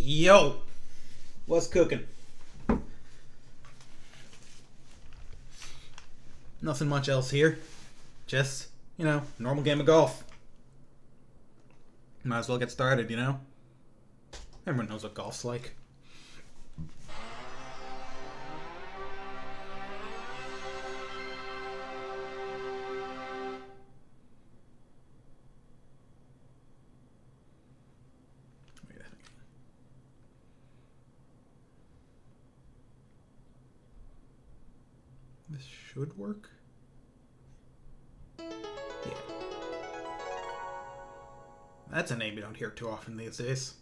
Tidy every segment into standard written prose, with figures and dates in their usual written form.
Yo! What's cooking? Nothing much else here. Just, normal game of golf. Might as well get started. Everyone knows what golf's like. This should work. Yeah. That's a name you don't hear too often these days.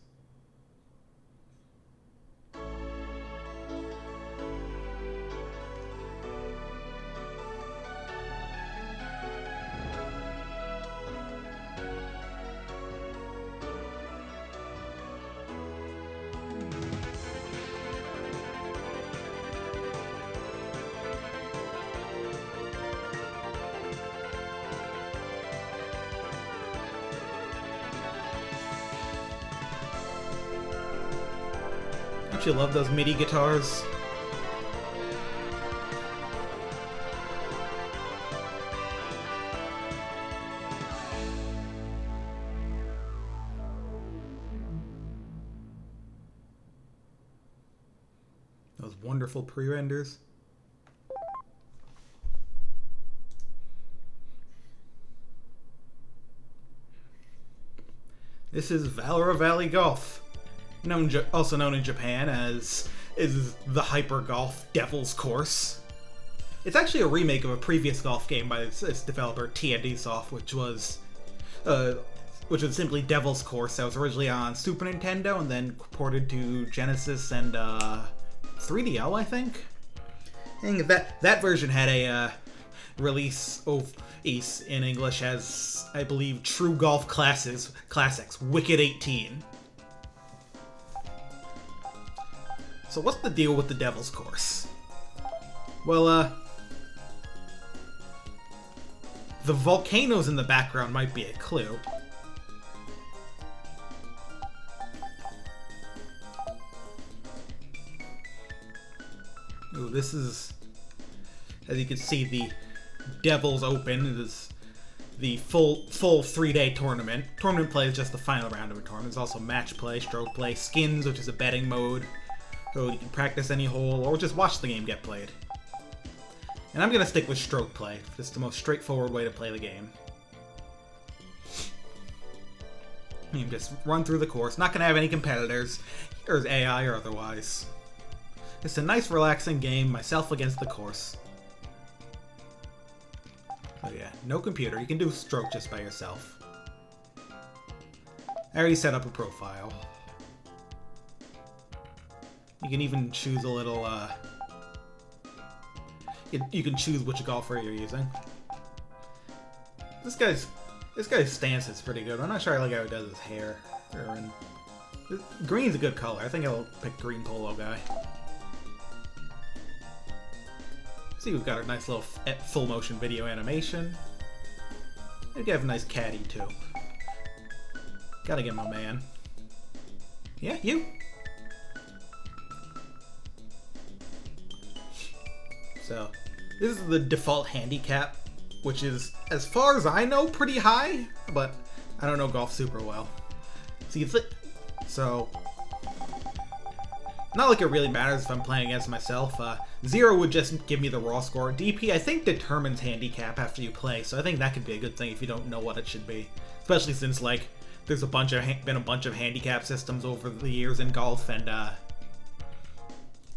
Don't you love those MIDI guitars? Those wonderful pre-renders. This is Valora Valley Golf, also known in Japan as is the Hyper Golf Devil's Course. It's actually a remake of a previous golf game by its developer TND Soft, which was simply Devil's Course. That was originally on Super Nintendo and then ported to Genesis and 3DO, I think. That version had a release of Ace in English as, I believe, True Golf Classics, Wicked 18. So what's the deal with the Devil's Course? Well, the volcanoes in the background might be a clue. Ooh, this is, as you can see, the Devil's Open. It is the full 3-day tournament. Tournament play is just the final round of a tournament. There's also match play, stroke play, skins, which is a betting mode. So you can practice any hole or just watch the game get played. And I'm going to stick with stroke play. It's the most straightforward way to play the game. You can just run through the course. Not going to have any competitors, or AI or otherwise. It's a nice, relaxing game, myself against the course. Oh yeah, no computer. You can do stroke just by yourself. I already set up a profile. You can even choose a little, you can choose which golfer you're using. This guy's stance is pretty good. I'm not sure I like how he does his hair. Green's a good color. I think I'll pick green polo guy. See, we've got a nice little full motion video animation. We have a nice caddy too. Gotta get my man. Yeah, you. So, this is the default handicap, which is, as far as I know, pretty high, but I don't know golf super well. So, not like it really matters if I'm playing against myself. 0 would just give me the raw score. DP, I think, determines handicap after you play, so I think that could be a good thing if you don't know what it should be. Especially since, like, there's been a bunch of handicap systems over the years in golf, and,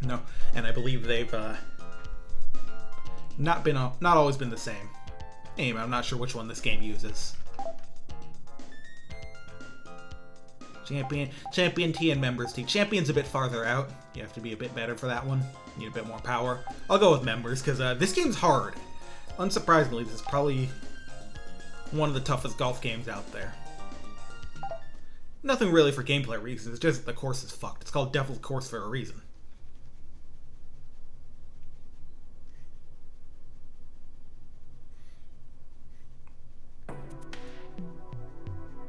and I believe they've, not always been the same. Anyway, I'm not sure which one this game uses. Champion T and Members T. Champion's a bit farther out. You have to be a bit better for that one. Need a bit more power. I'll go with Members, because this game's hard. Unsurprisingly, this is probably one of the toughest golf games out there. Nothing really for gameplay reasons, it's just the course is fucked. It's called Devil's Course for a reason.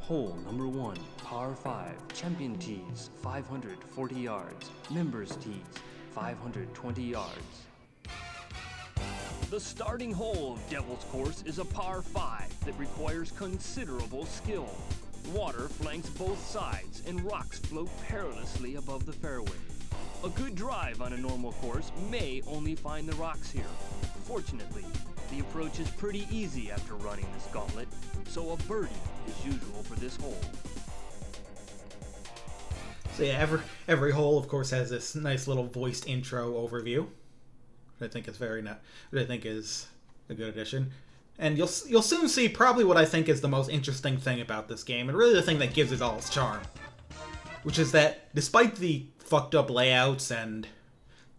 Hole number 1, Par 5, Champion Tees, 540 yards. Members Tees, 520 yards. The starting hole of Devil's Course is a par 5 that requires considerable skill. Water flanks both sides and rocks float perilously above the fairway. A good drive on a normal course may only find the rocks here. Fortunately, the approach is pretty easy after running this gauntlet, so a birdie is usual for this hole. So yeah, every hole, of course, has this nice little voiced intro overview, which I think is which I think is a good addition. And you'll soon see probably what I think is the most interesting thing about this game, and really the thing that gives it all its charm, which is that despite the fucked up layouts and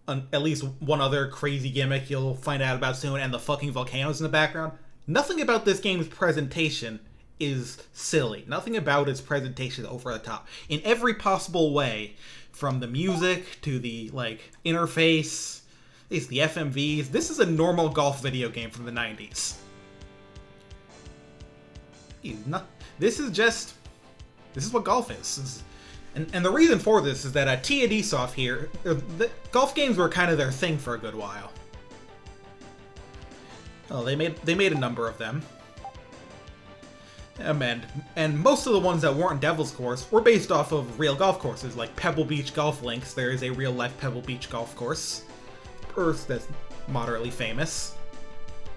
at least one other crazy gimmick you'll find out about soon, and the fucking volcanoes in the background, nothing about this game's presentation is silly. Nothing about its presentation is over the top. In every possible way, from the music to the, interface, at least the FMVs, this is a normal golf video game from the 90s. This is what golf is. And the reason for this is that T&D Soft here, the golf games were kind of their thing for a good while. Oh, they made a number of them. And most of the ones that weren't Devil's Course were based off of real golf courses, like Pebble Beach Golf Links. There is a real-life Pebble Beach golf course, that's moderately famous,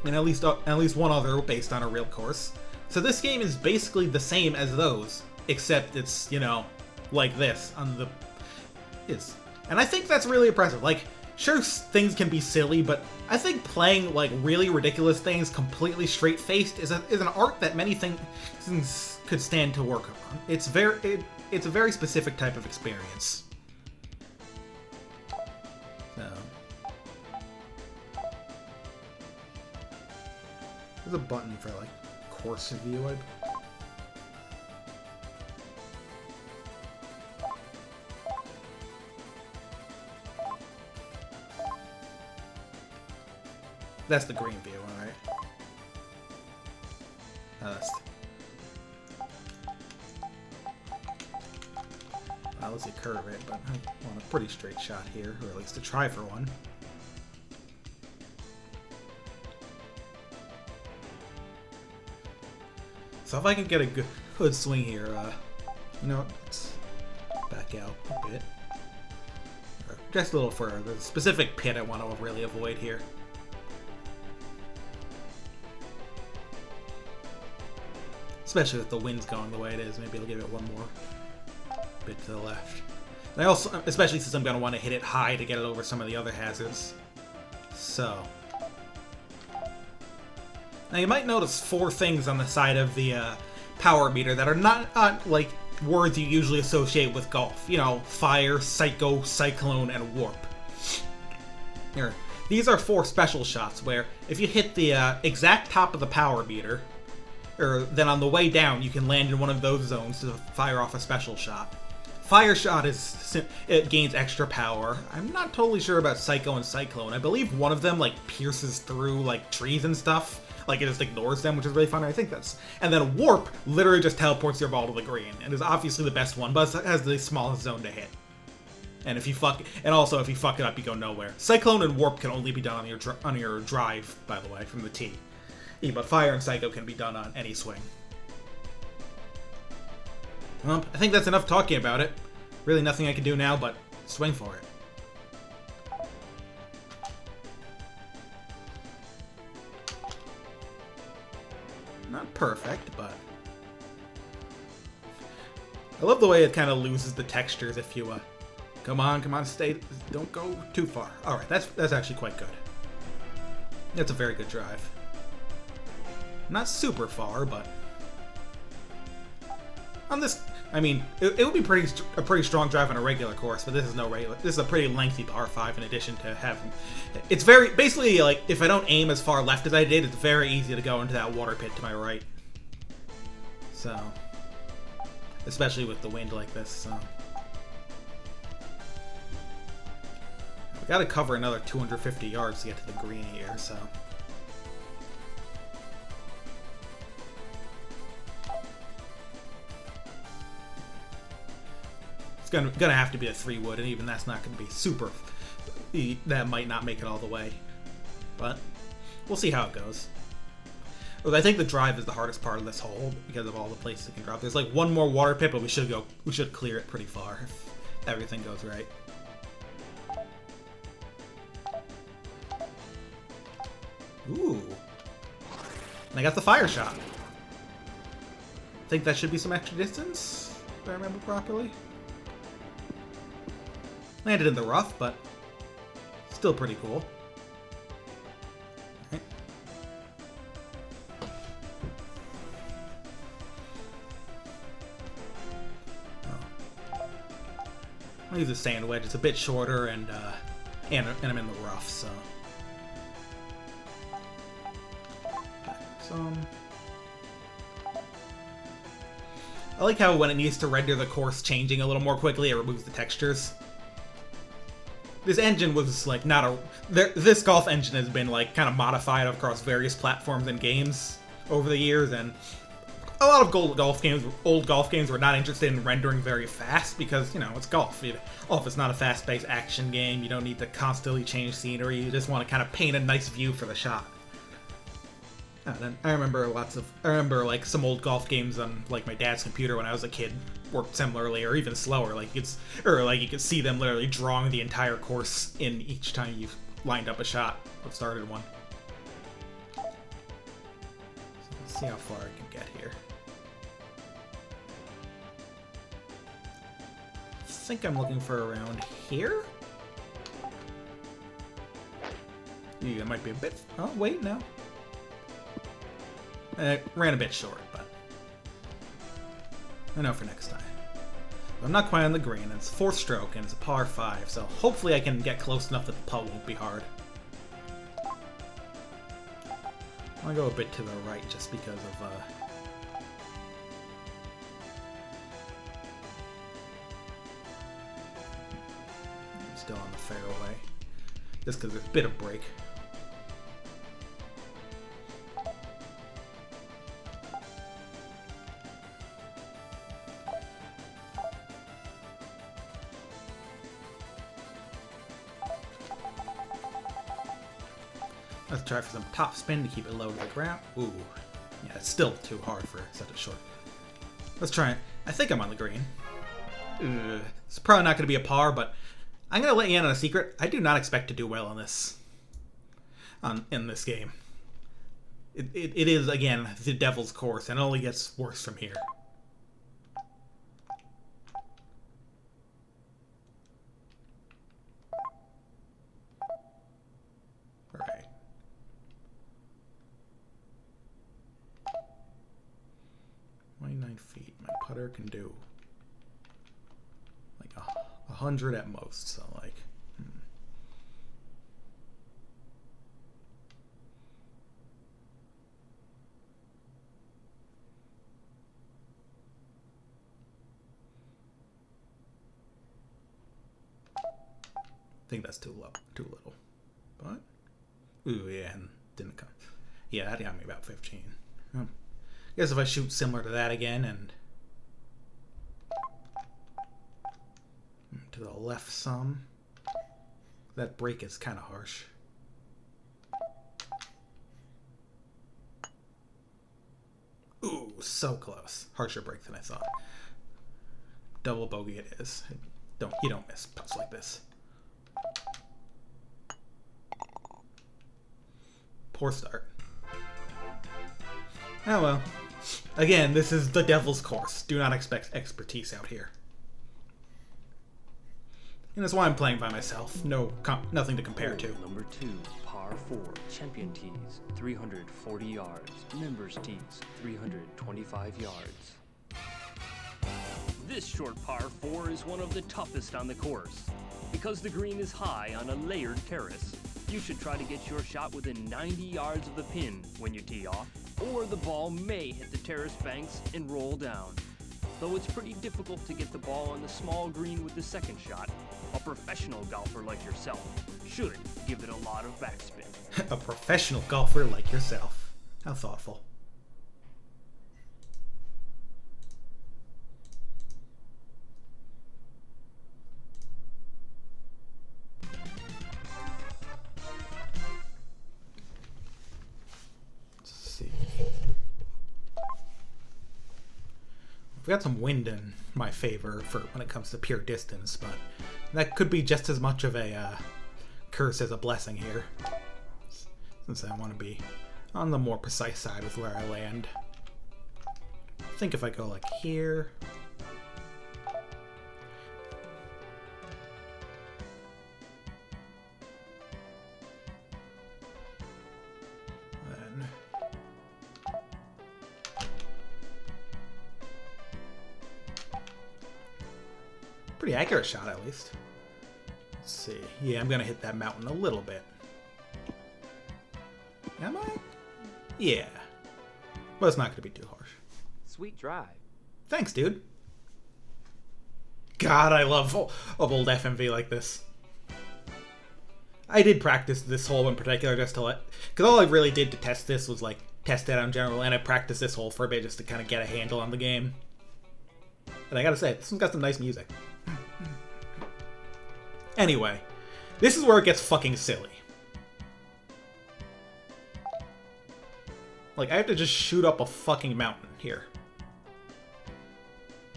and at least one other based on a real course. So this game is basically the same as those, except it's, like this and I think that's really impressive. Sure, things can be silly, but I think playing really ridiculous things completely straight-faced is an art that many things could stand to work on. It's a very specific type of experience. So there's a button for course view. That's the green view, alright. Let's see, curve it, but I want a pretty straight shot here, or at least to try for one. So if I can get a good swing here, let's back out a bit. Or just a little further. There's a specific pit I want to really avoid here. Especially with the wind's going the way it is, maybe I'll give it one more bit to the left. And I also, especially since I'm going to want to hit it high to get it over some of the other hazards. So. Now you might notice 4 things on the side of the power meter that are not words you usually associate with golf. Fire, Psycho, Cyclone, and Warp. Here. These are 4 special shots where if you hit the exact top of the power meter, then on the way down, you can land in one of those zones to fire off a special shot. Fire shot it gains extra power. I'm not totally sure about Psycho and Cyclone. I believe one of them pierces through trees and stuff. It just ignores them, which is really fun. I think that's. And then Warp literally just teleports your ball to the green, and is obviously the best one, but it has the smallest zone to hit. And if you fuck it up, you go nowhere. Cyclone and Warp can only be done on your drive, by the way, from the tee. Yeah, but Fire and Psycho can be done on any swing. Well, I think that's enough talking about it. Really nothing I can do now but swing for it. Not perfect, but... I love the way it kind of loses the textures if you, Come on, stay... Don't go too far. Alright, that's actually quite good. That's a very good drive. Not super far, but on this, I mean, it would be a pretty strong drive on a regular course, but this is no regular. This is a pretty lengthy par 5 in addition to having. It's basically if I don't aim as far left as I did, it's very easy to go into that water pit to my right. So, especially with the wind like this. So, we got to cover another 250 yards to get to the green here. So. It's gonna have to be a 3-wood, and even that's not gonna be super. That might not make it all the way, but we'll see how it goes. I think the drive is the hardest part of this hole because of all the places it can drop. There's like one more water pit, but we should clear it pretty far if everything goes right. Ooh. And I got the fire shot. I think that should be some extra distance, if I remember properly. Landed in the rough, but still pretty cool. Right. Oh. I'll use a sand wedge. It's a bit shorter, and I'm in the rough, so. I like how when it needs to render the course changing a little more quickly, it removes the textures. This engine was like not a... This golf engine has been like kind of modified across various platforms and games over the years, and a lot of old golf games were not interested in rendering very fast because, you know, it's golf. If it's not a fast-paced action game, you don't need to constantly change scenery. You just want to kind of paint a nice view for the shot. I remember like some old golf games on like my dad's computer when I was a kid worked similarly, or even slower. Like you could see them literally drawing the entire course in each time you lined up a shot or started one. So let's see how far I can get here. I think I'm looking for around here. Yeah, it might be a bit. Oh wait, no. It ran a bit short, but I know for next time. I'm not quite on the green. It's 4th stroke, and it's a par 5, so hopefully I can get close enough that the putt won't be hard. I'll go a bit to the right just because of I'm still on the fairway. Just because there's a bit of break. Let's try for some top spin to keep it low to the ground. Ooh. Yeah, it's still too hard for such a short. Let's try it. I think I'm on the green. It's probably not going to be a par, but I'm going to let you in on a secret. I do not expect to do well in this game. It is, again, the devil's course, and it only gets worse from here. Alright. 29 feet. My putter can do like 100 at most, so like... I think that's too low, too little. But, ooh, yeah, and didn't come. Yeah, that got me about 15. I guess if I shoot similar to that again and to the left some, that break is kind of harsh. Ooh, so close. Harsher break than I thought. Double bogey it is. You don't miss putts like this. Poor start. Oh well. Again, this is the devil's course. Do not expect expertise out here. And that's why I'm playing by myself. Nothing to compare to. Number 2, par 4, champion tees, 340 yards. Members tees, 325 yards. This short par 4 is one of the toughest on the course. Because the green is high on a layered terrace, you should try to get your shot within 90 yards of the pin when you tee off, or the ball may hit the terrace banks and roll down. Though it's pretty difficult to get the ball on the small green with the second shot, a professional golfer like yourself should give it a lot of backspin. A professional golfer like yourself. How thoughtful. We got some wind in my favor for when it comes to pure distance, but that could be just as much of a curse as a blessing here, since I want to be on the more precise side with where I land. I think if I go like here, then pretty accurate shot at least. Let's see. Yeah, I'm gonna hit that mountain a little bit. Am I? Yeah. But it's not gonna be too harsh. Sweet drive. Thanks, dude. God, I love old FMV like this. I did practice this hole in particular just to because all I really did to test this was like test it out in general, and I practiced this hole for a bit just to kind of get a handle on the game. And I gotta say, this one's got some nice music. Anyway, this is where it gets fucking silly. Like, I have to just shoot up a fucking mountain here.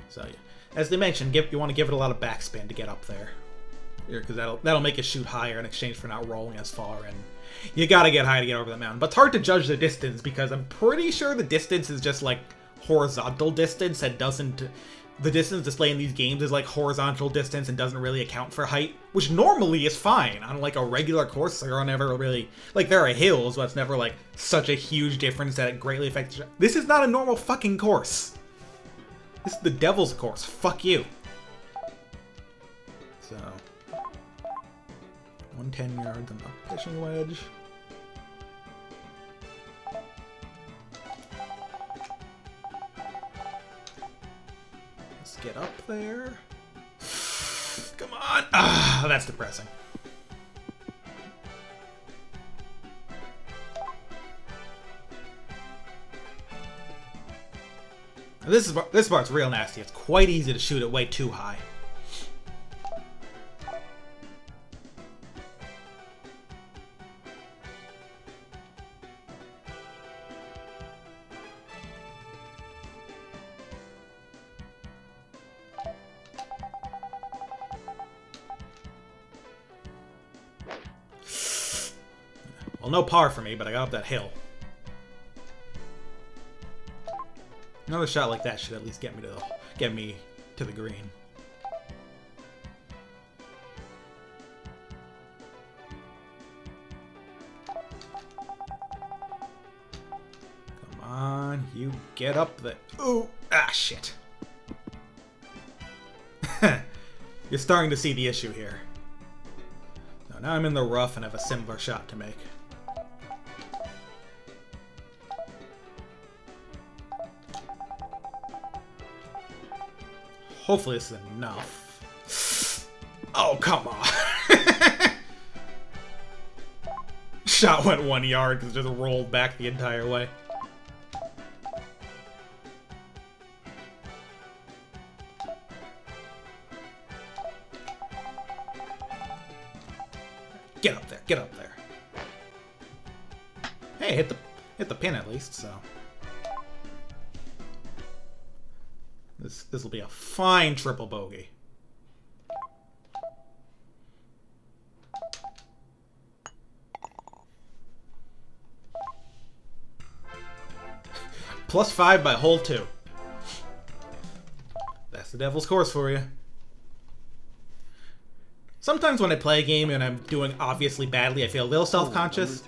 So, yeah. As they mentioned, you want to give it a lot of backspin to get up there. Because that'll make it shoot higher in exchange for not rolling as far, and you gotta get high to get over the mountain. But it's hard to judge the distance, because I'm pretty sure the distance is just, like, horizontal distance that doesn't... The distance displayed in these games is like horizontal distance and doesn't really account for height, which normally is fine on like a regular course. There are never really, like there are hills, but it's never like such a huge difference that it greatly affects. This is not a normal fucking course. This is the devil's course. Fuck you. So, 110 yards on the pitching wedge. Get up there. Come on. Ah, that's depressing. This part's real nasty. It's quite easy to shoot it way too high. Well, no par for me, but I got up that hill. Another shot like that should at least get me to the green. Come on, you get up there. Ooh, ah, shit. You're starting to see the issue here. Now I'm in the rough and have a similar shot to make. Hopefully this is enough. Oh, come on. Shot went 1 yard because it just rolled back the entire way. Get up there, get up there. Hey, hit the pin at least, so. This will be a fine triple bogey. +5 by hole 2. That's the devil's course for you. Sometimes when I play a game and I'm doing obviously badly, I feel a little self-conscious.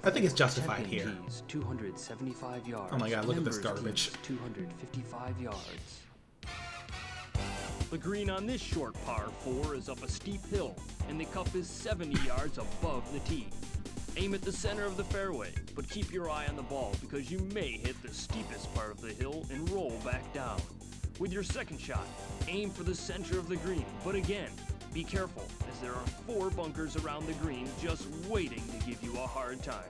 I think it's justified here. 275 yards. Oh my god, look at this garbage. 255 yards. The green on this short par 4 is up a steep hill, and the cup is 70 yards above the tee. Aim at the center of the fairway, but keep your eye on the ball because you may hit the steepest part of the hill and roll back down. With your second shot, aim for the center of the green, but again, be careful, as there are 4 bunkers around the green just waiting to give you a hard time.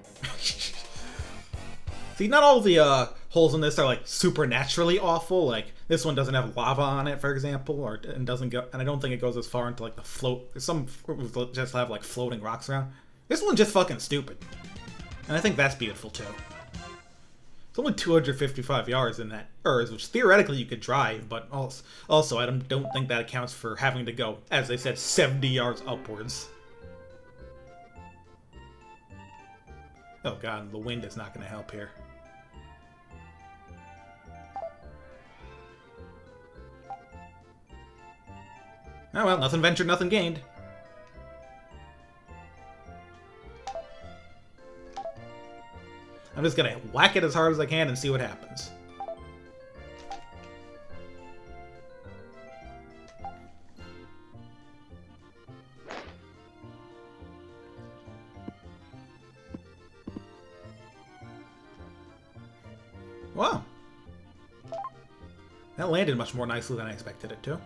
See, not all the holes in this are like supernaturally awful. Like this one doesn't have lava on it, for example, and doesn't go. And I don't think it goes as far into like the float. Some just have like floating rocks around. This one's just fucking stupid, and I think that's beautiful too. It's only 255 yards in that Urs, which theoretically you could drive, but also I don't think that accounts for having to go, as they said, 70 yards upwards. Oh god, the wind is not going to help here. Oh well, nothing ventured, nothing gained. I'm just gonna whack it as hard as I can and see what happens. Wow. That landed much more nicely than I expected it to.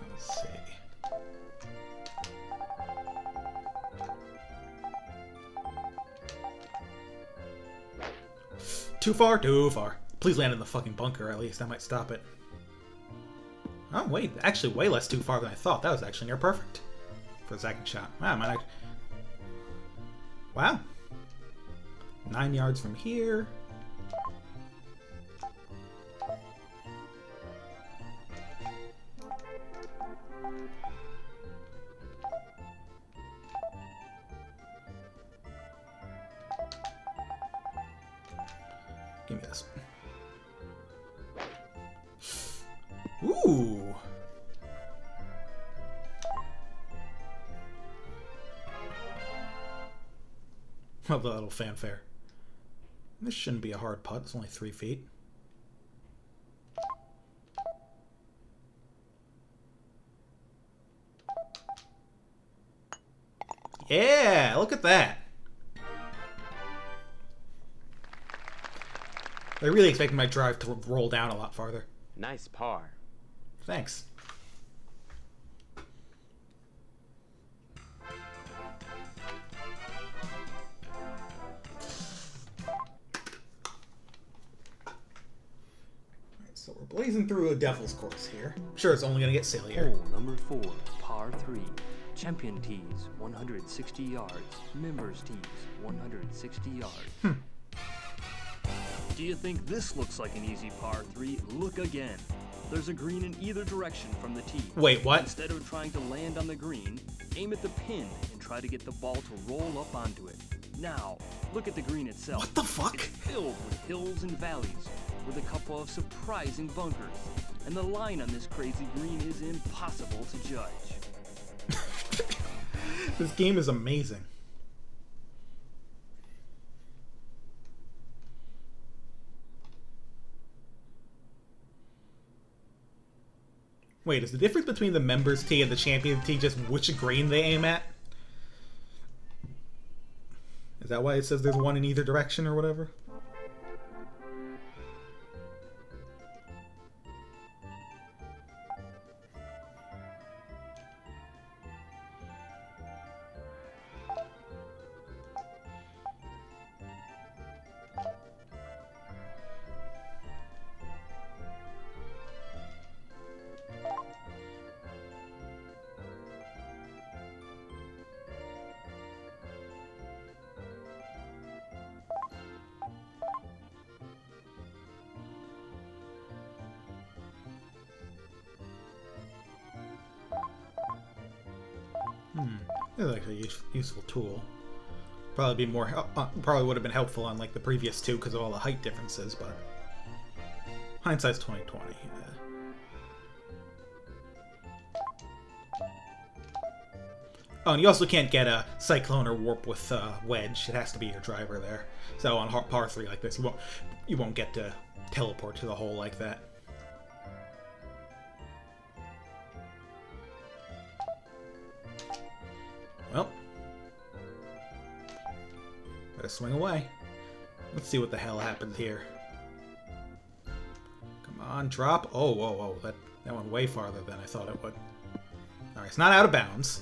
Let's see. Too far? Too far. Please land in the fucking bunker, at least. I might stop it. Oh, wait. Actually, way less too far than I thought. That was actually near perfect for the second shot. Wow, I might actually... Wow. 9 yards from here. Give me this. Ooh. Love the little fanfare. This shouldn't be a hard putt. It's only 3 feet. Yeah, look at that. I really expected my drive to roll down a lot farther. Nice par. Thanks. Alright, so we're blazing through a devil's course here. I'm sure it's only going to get sillier. Hole number 4, par 3. Champion tees, 160 yards. Members tees, 160 yards. Do you think this looks like an easy par 3? Look again. There's a green in either direction from the tee. Wait, what? Instead of trying to land on the green, aim at the pin and try to get the ball to roll up onto it. Now, look at the green itself. What the fuck? It's filled with hills and valleys, with a couple of surprising bunkers. And the line on this crazy green is impossible to judge. This game is amazing. Wait, is the difference between the members tee and the champion tee just which green they aim at? Is that why it says there's one in either direction or whatever? It's like a useful tool. Probably be more. Probably would have been helpful on like the previous two because of all the height differences, but hindsight's 20/20. Oh, and you also can't get a cyclone or warp with wedge. It has to be your driver there. So on par 3 like this, you won't get to teleport to the hole like that. Well, better swing away. Let's see what the hell happens here. Come on, drop. Oh, whoa, whoa. That went way farther than I thought it would. Alright, it's not out of bounds.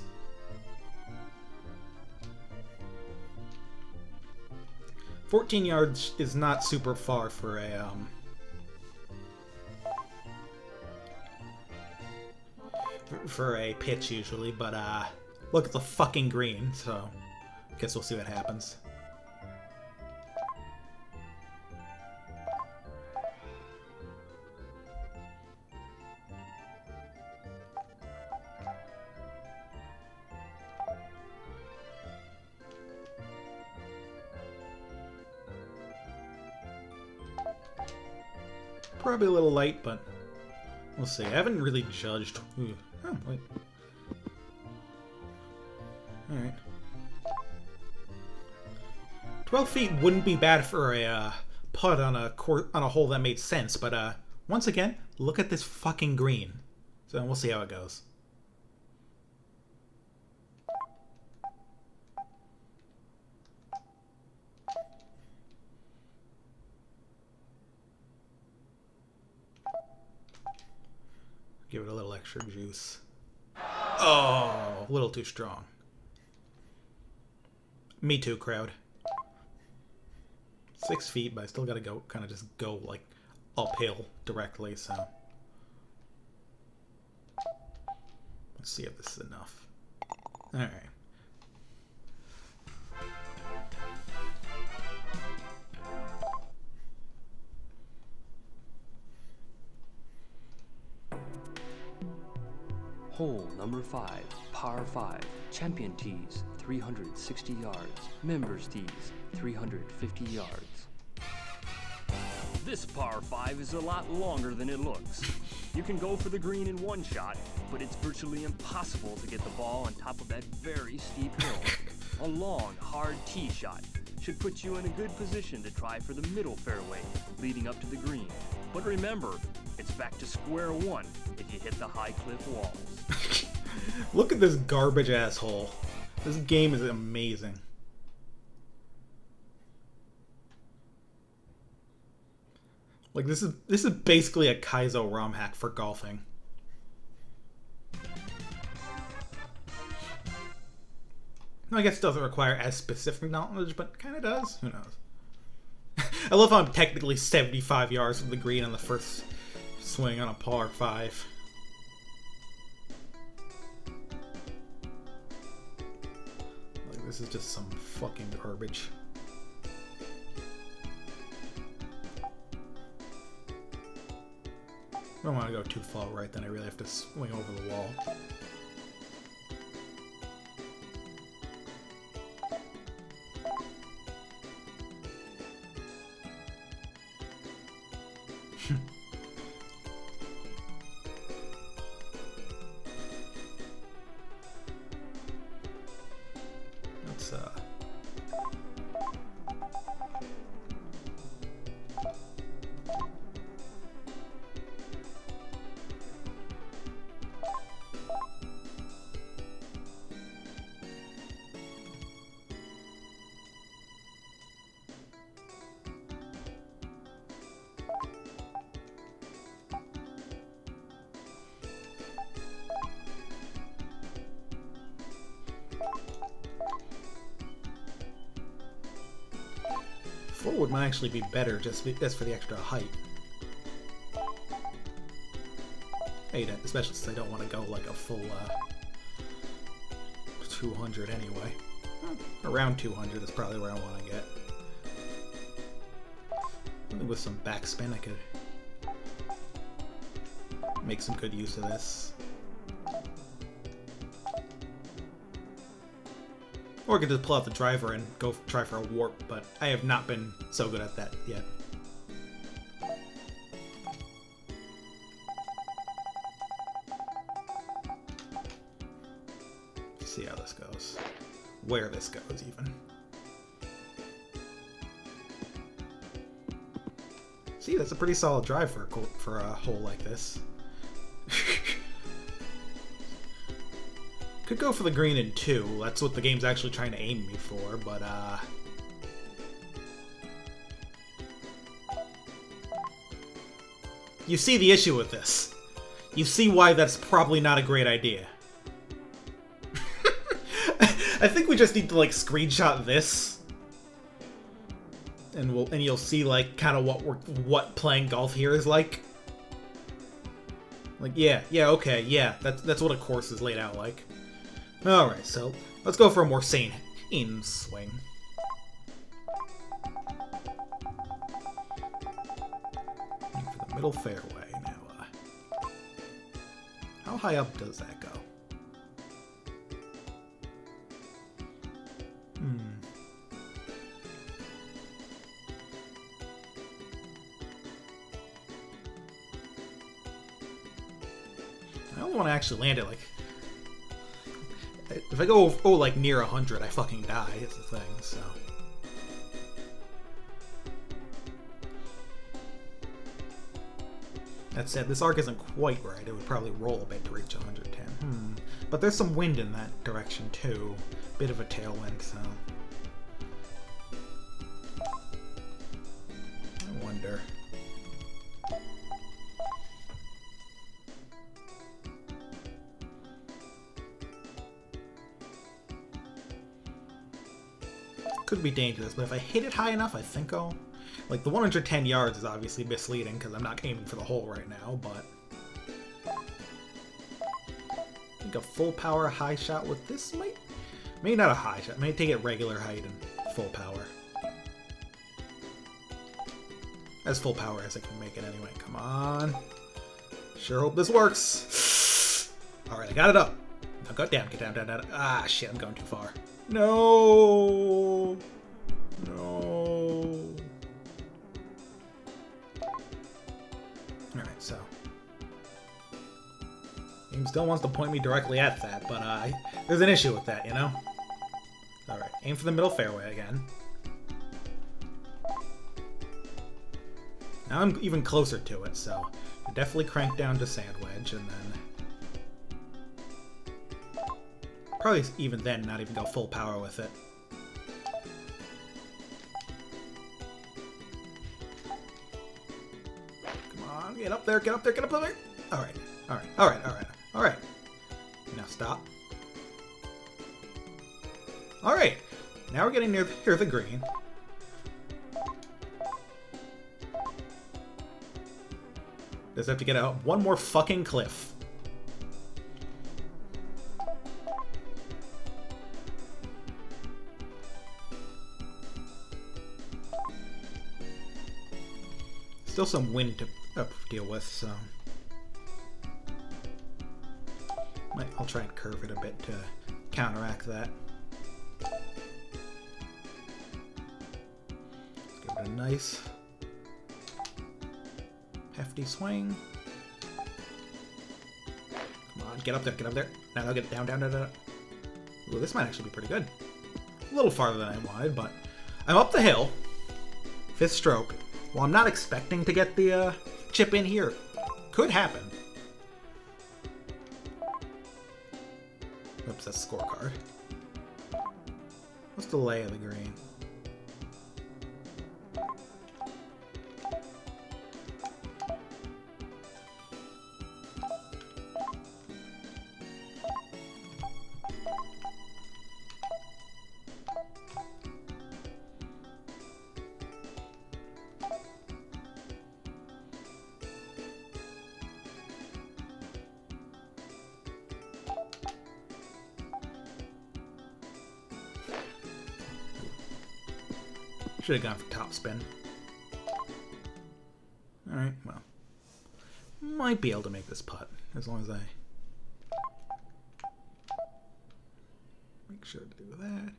"14 yards is not super far for a pitch usually, but look at the fucking green, so guess we'll see what happens. Probably a little light, but we'll see. I haven't really judged. Ooh. Oh, wait. Alright. 12 feet wouldn't be bad for a putt on a hole that made sense, but once again, look at this fucking green. So we'll see how it goes. Give it a little extra juice. Oh, a little too strong. Me too, crowd. 6 feet, but I still gotta go, kind of just go, like, uphill directly, so. Let's see if this is enough. Alright. Hole number 5, par 5, champion tees, 360 yards, members tees, 350 yards. This par 5 is a lot longer than it looks. You can go for the green in one shot, but it's virtually impossible to get the ball on top of that very steep hill. A long, hard tee shot should put you in a good position to try for the middle fairway leading up to the green. But remember, it's back to square one if you hit the high cliff walls. Look at this garbage asshole. This game is amazing. Like this is basically a Kaizo ROM hack for golfing. I guess it doesn't require as specific knowledge, but kind of does. Who knows? I love how I'm technically 75 yards from the green on the first swing on a par 5. Like, this is just some fucking garbage. I don't want to go too far right, then I really have to swing over the wall. Let's forward might actually be better just for the extra height. Especially since I don't want to go like a full 200 anyway. Around 200 is probably where I want to get. I think with some backspin I could make some good use of this. Or I could just pull out the driver and go try for a warp, but I have not been so good at that yet. Let's see how this goes. Where this goes, even. See, that's a pretty solid drive for a hole like this. Could go for the green in 2. That's what the game's actually trying to aim me for, but you see the issue with this. You see why that's probably not a great idea. I think we just need to like screenshot this, and you'll see like kind of what playing golf here is like. Like yeah, okay, yeah, that's what a course is laid out like. All right, so let's go for a more sane swing. For the middle fairway now. How high up does that go? I don't want to actually land it like... If I go like near 100, I fucking die, is the thing, so... That said, this arc isn't quite right. It would probably roll a bit to reach 110. But there's some wind in that direction, too. Bit of a tailwind, so... I wonder... Could be dangerous, but if I hit it high enough, I think I'll... Like, the 110 yards is obviously misleading, because I'm not aiming for the hole right now, but... I think a full power high shot with this might... Maybe not a high shot, maybe take it regular height and full power. As full power as I can make it anyway, come on. Sure hope this works. Alright, I got it up. Now go down, get down. Ah, shit, I'm going too far. No! No! Alright, so... Game still wants to point me directly at that, but there's an issue with that, you know? Alright, aim for the middle fairway again. Now I'm even closer to it, so definitely crank down to sand wedge, and then... Probably even then not even go full power with it. Come on, get up there, get up there, get up there! Alright. Now stop. Alright, now we're getting near the green. Just have to get out one more fucking cliff. Still some wind to deal with, so... I'll try and curve it a bit to counteract that. Let's give it a nice... hefty swing. Come on, get up there, get up there. Now get down. Ooh, this might actually be pretty good. A little farther than I wanted, but I'm up the hill. 5th stroke. Well, I'm not expecting to get the chip in here. Could happen. Oops, that's a scorecard. What's the lay of the green? Should have gone for top spin. Alright, well. Might be able to make this putt, as long as I make sure to do that.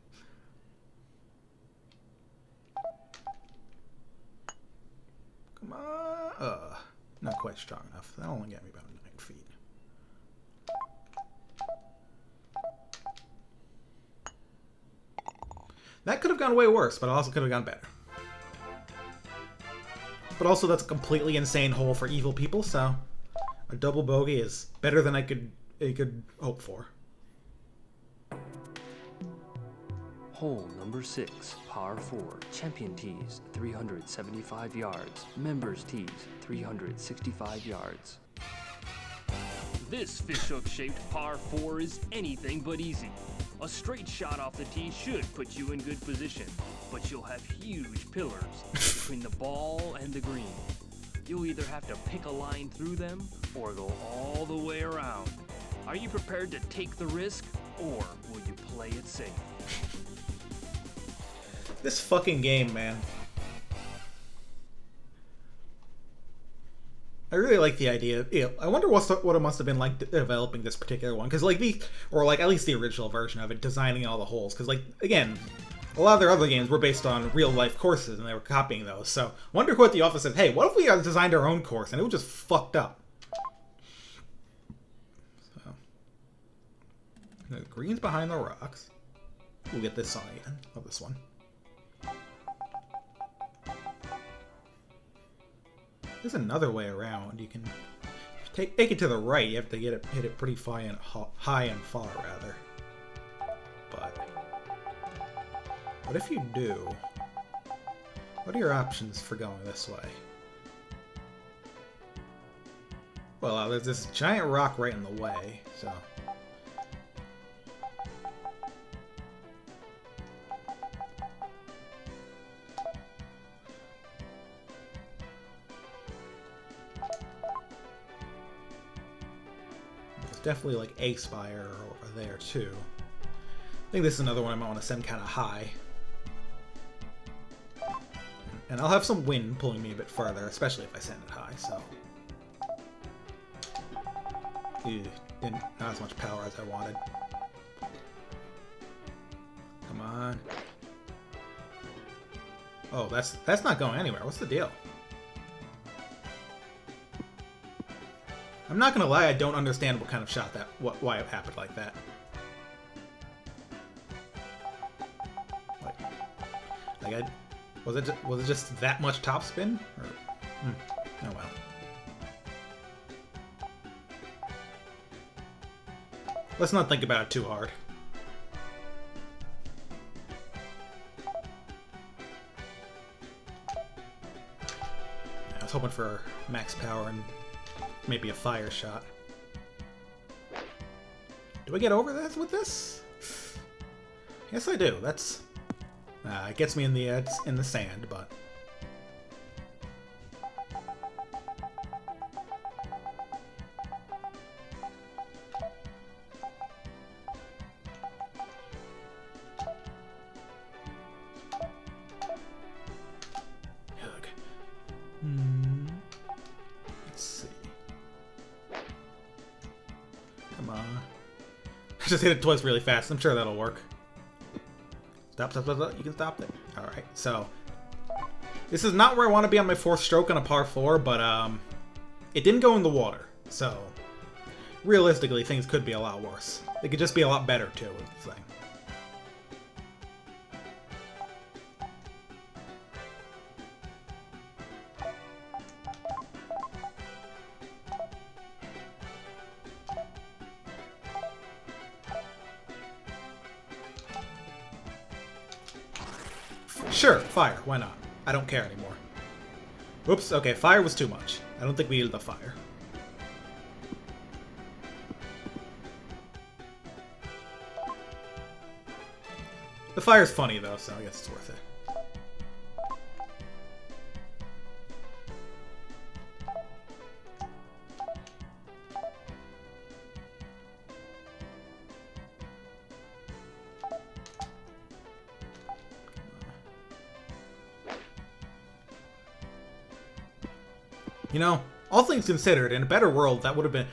Come on! Not quite strong enough. That'll only get me about 9 feet. That could have gone way worse, but it also could have gone better. But also, that's a completely insane hole for evil people, so a double bogey is better than I could hope for. Hole number 6, par 4, champion tees, 375 yards, members tees, 365 yards. This fishhook-shaped par 4 is anything but easy. A straight shot off the tee should put you in good position, but you'll have huge pillars between the ball and the green. You'll either have to pick a line through them or go all the way around. Are you prepared to take the risk, or will you play it safe? This fucking game, man. I really like the idea. I wonder what it must have been like developing this particular one, because like at least the original version of it, designing all the holes. Because like again, a lot of their other games were based on real life courses, and they were copying those. So I wonder what the author said. Hey, what if we designed our own course and it was just fucked up? So the green's behind the rocks. We'll get this song again. Love this one. There's another way around. You can take it to the right. You have to hit it pretty high and far, rather. But what if you do? What are your options for going this way? Well, there's this giant rock right in the way, so. Definitely like a spire over there too. I think this is another one I might want to send kind of high. And I'll have some wind pulling me a bit further, especially if I send it high, so. Not as much power as I wanted. Come on. Oh, that's not going anywhere. What's the deal? I'm not gonna lie, I don't understand what kind of shot why it happened like that. Was it just that much topspin? Or, oh well. Let's not think about it too hard. I was hoping for max power and maybe a fire shot. Do I get over this with this? Yes, I do. That's it gets me in the sand, but let's see. Come on. I just hit it twice really fast. I'm sure that'll work. Stop. You can stop it. Alright, so. This is not where I want to be on my fourth stroke on a par 4, but it didn't go in the water. So, realistically, things could be a lot worse. It could just be a lot better, too, is the thing. Sure, fire. Why not? I don't care anymore. Oops, okay, fire was too much. I don't think we needed the fire. The fire's funny, though, so I guess it's worth it. You know, all things considered, in a better world, that would have been...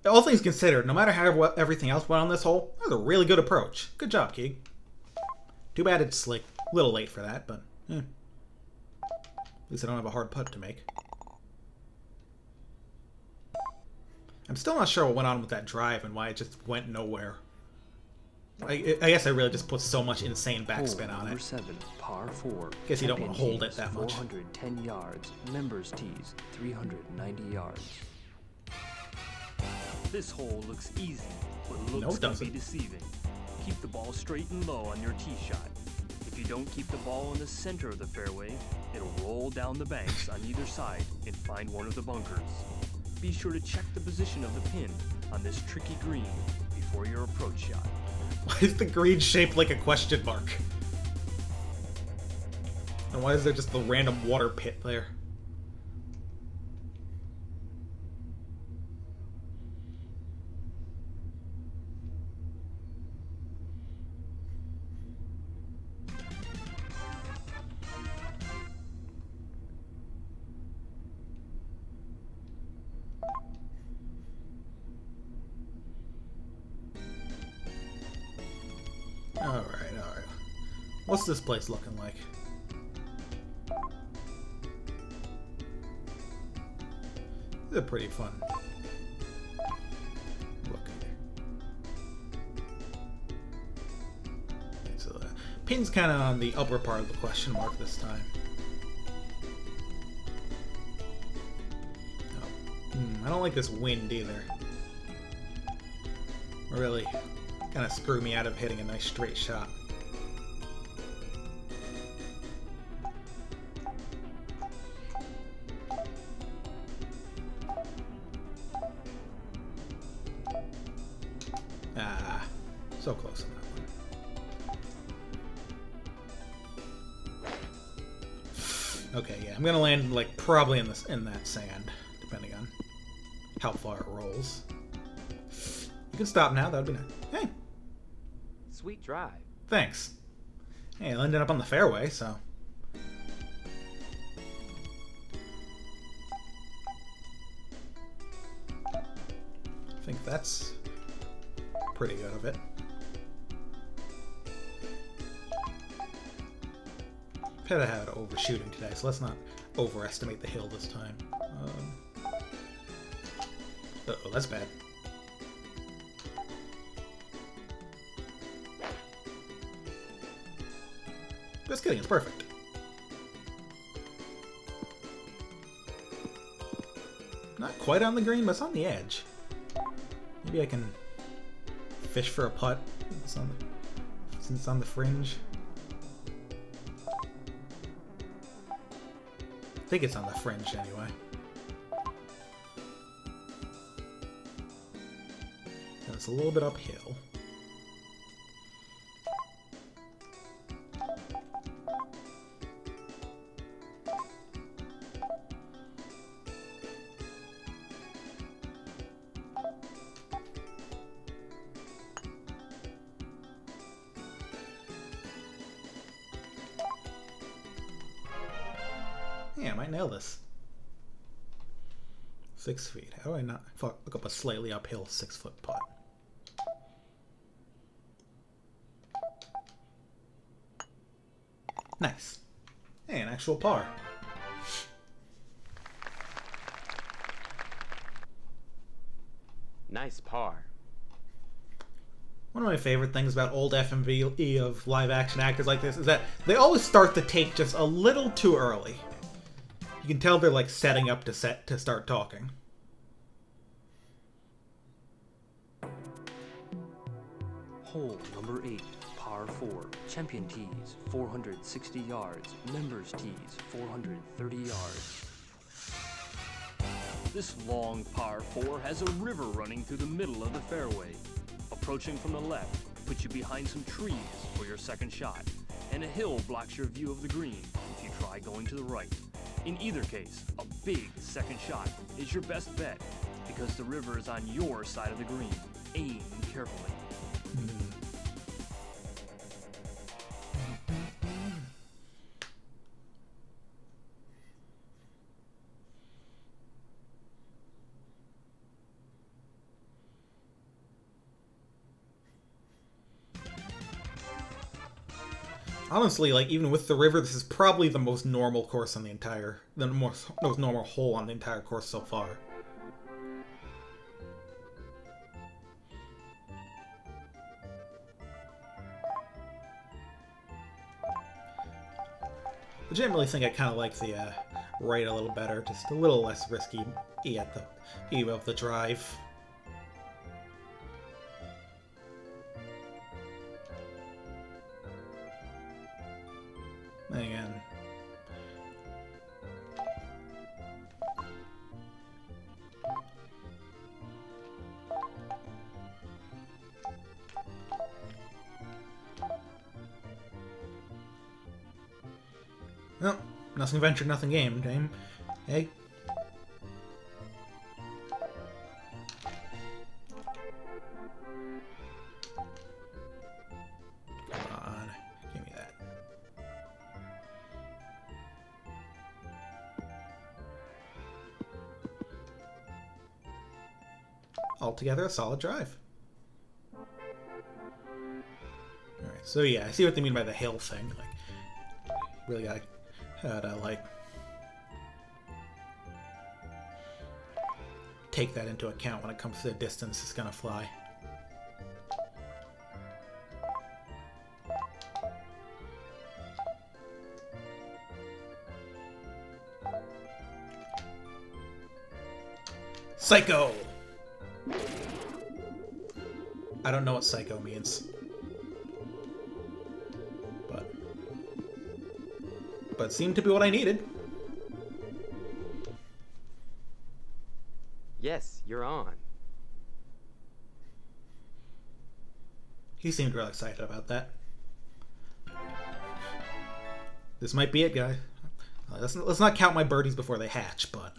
all things considered, no matter how everything else went on this hole, that was a really good approach. Good job, Keeg. Too bad it's, like, a little late for that, but... At least I don't have a hard putt to make. I'm still not sure what went on with that drive and why it just went nowhere. I guess I really just put so much insane backspin on it. 7, par 4. Guess you don't want to hold it that much. 410 yards. Members tees, 390 yards. This hole looks easy, but looks can be deceiving. Keep the ball straight and low on your tee shot. If you don't keep the ball in the center of the fairway, it'll roll down the banks on either side and find one of the bunkers. Be sure to check the position of the pin on this tricky green before your approach shot. Why is the green shaped like a question mark? And why is there just the random water pit there? Alright. What's this place looking like? This is pretty fun. Look. So the pin's kind of on the upper part of the question mark this time. Oh. I don't like this wind either. Really kind of screw me out of hitting a nice straight shot. So close on that one. Okay, yeah, I'm gonna land like probably in that sand, depending on how far it rolls. You can stop now. That would be nice. Hey, Sweet drive. thanks. Hey, I ended up on the fairway, so. I think that's pretty good of it. I've had overshooting today, so let's not overestimate the hill this time. Uh-oh, that's bad. Just kidding, it's perfect. Not quite on the green, but it's on the edge. Maybe I can fish for a putt since it's on the fringe. I think it's on the fringe anyway. And it's a little bit uphill. Yeah, I might nail this. 6 feet. How do I not look up a slightly uphill 6-foot putt? Nice. Hey, an actual par. Nice par. One of my favorite things about old FMV of live-action actors like this is that they always start the take just a little too early. You can tell they're like setting up to start talking. Hole number 8, par 4. Champion tees, 460 yards. Members tees, 430 yards. This long par 4 has a river running through the middle of the fairway. Approaching from the left puts you behind some trees for your second shot, and a hill blocks your view of the green if you try going to the right. In either case, a big second shot is your best bet because the river is on your side of the green. Aim carefully. Honestly, like even with the river, this is probably the most normal course on the most normal hole on the entire course so far. I generally think I kind of like the right a little better, just a little less risky at the eve of the drive. Again. Nothing ventured, nothing gained. Hey. Come on. Give me that. Altogether, a solid drive. Alright, so yeah, I see what they mean by the hill thing. Like, really gotta like take that into account when it comes to the distance it's gonna fly. Psycho! I don't know what psycho means. But it seemed to be what I needed. Yes, you're on. He seemed really excited about that. This might be it, guys. Let's not count my birdies before they hatch, but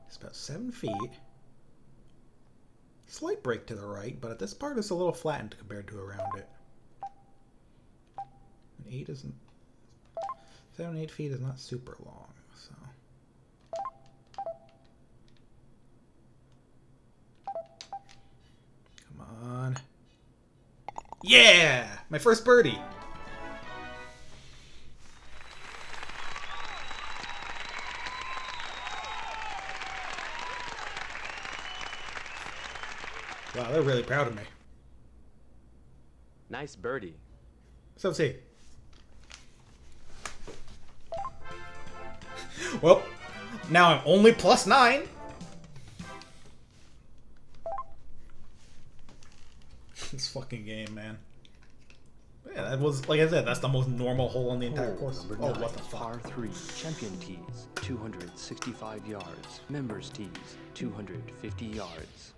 it's about 7 feet. Slight break to the right, but at this part it's a little flattened compared to around it. And 8 isn't... 7, 8 feet is not super long, so... Come on. Yeah! My first birdie! Wow, they're really proud of me. Nice birdie. So see. Well, now I'm only +9. This fucking game, man. Yeah, that was, like I said, that's the most normal hole on the entire course. Number Oh, 9, what the fuck? par 3, champion tees, 265 yards. Members tees, 250 yards.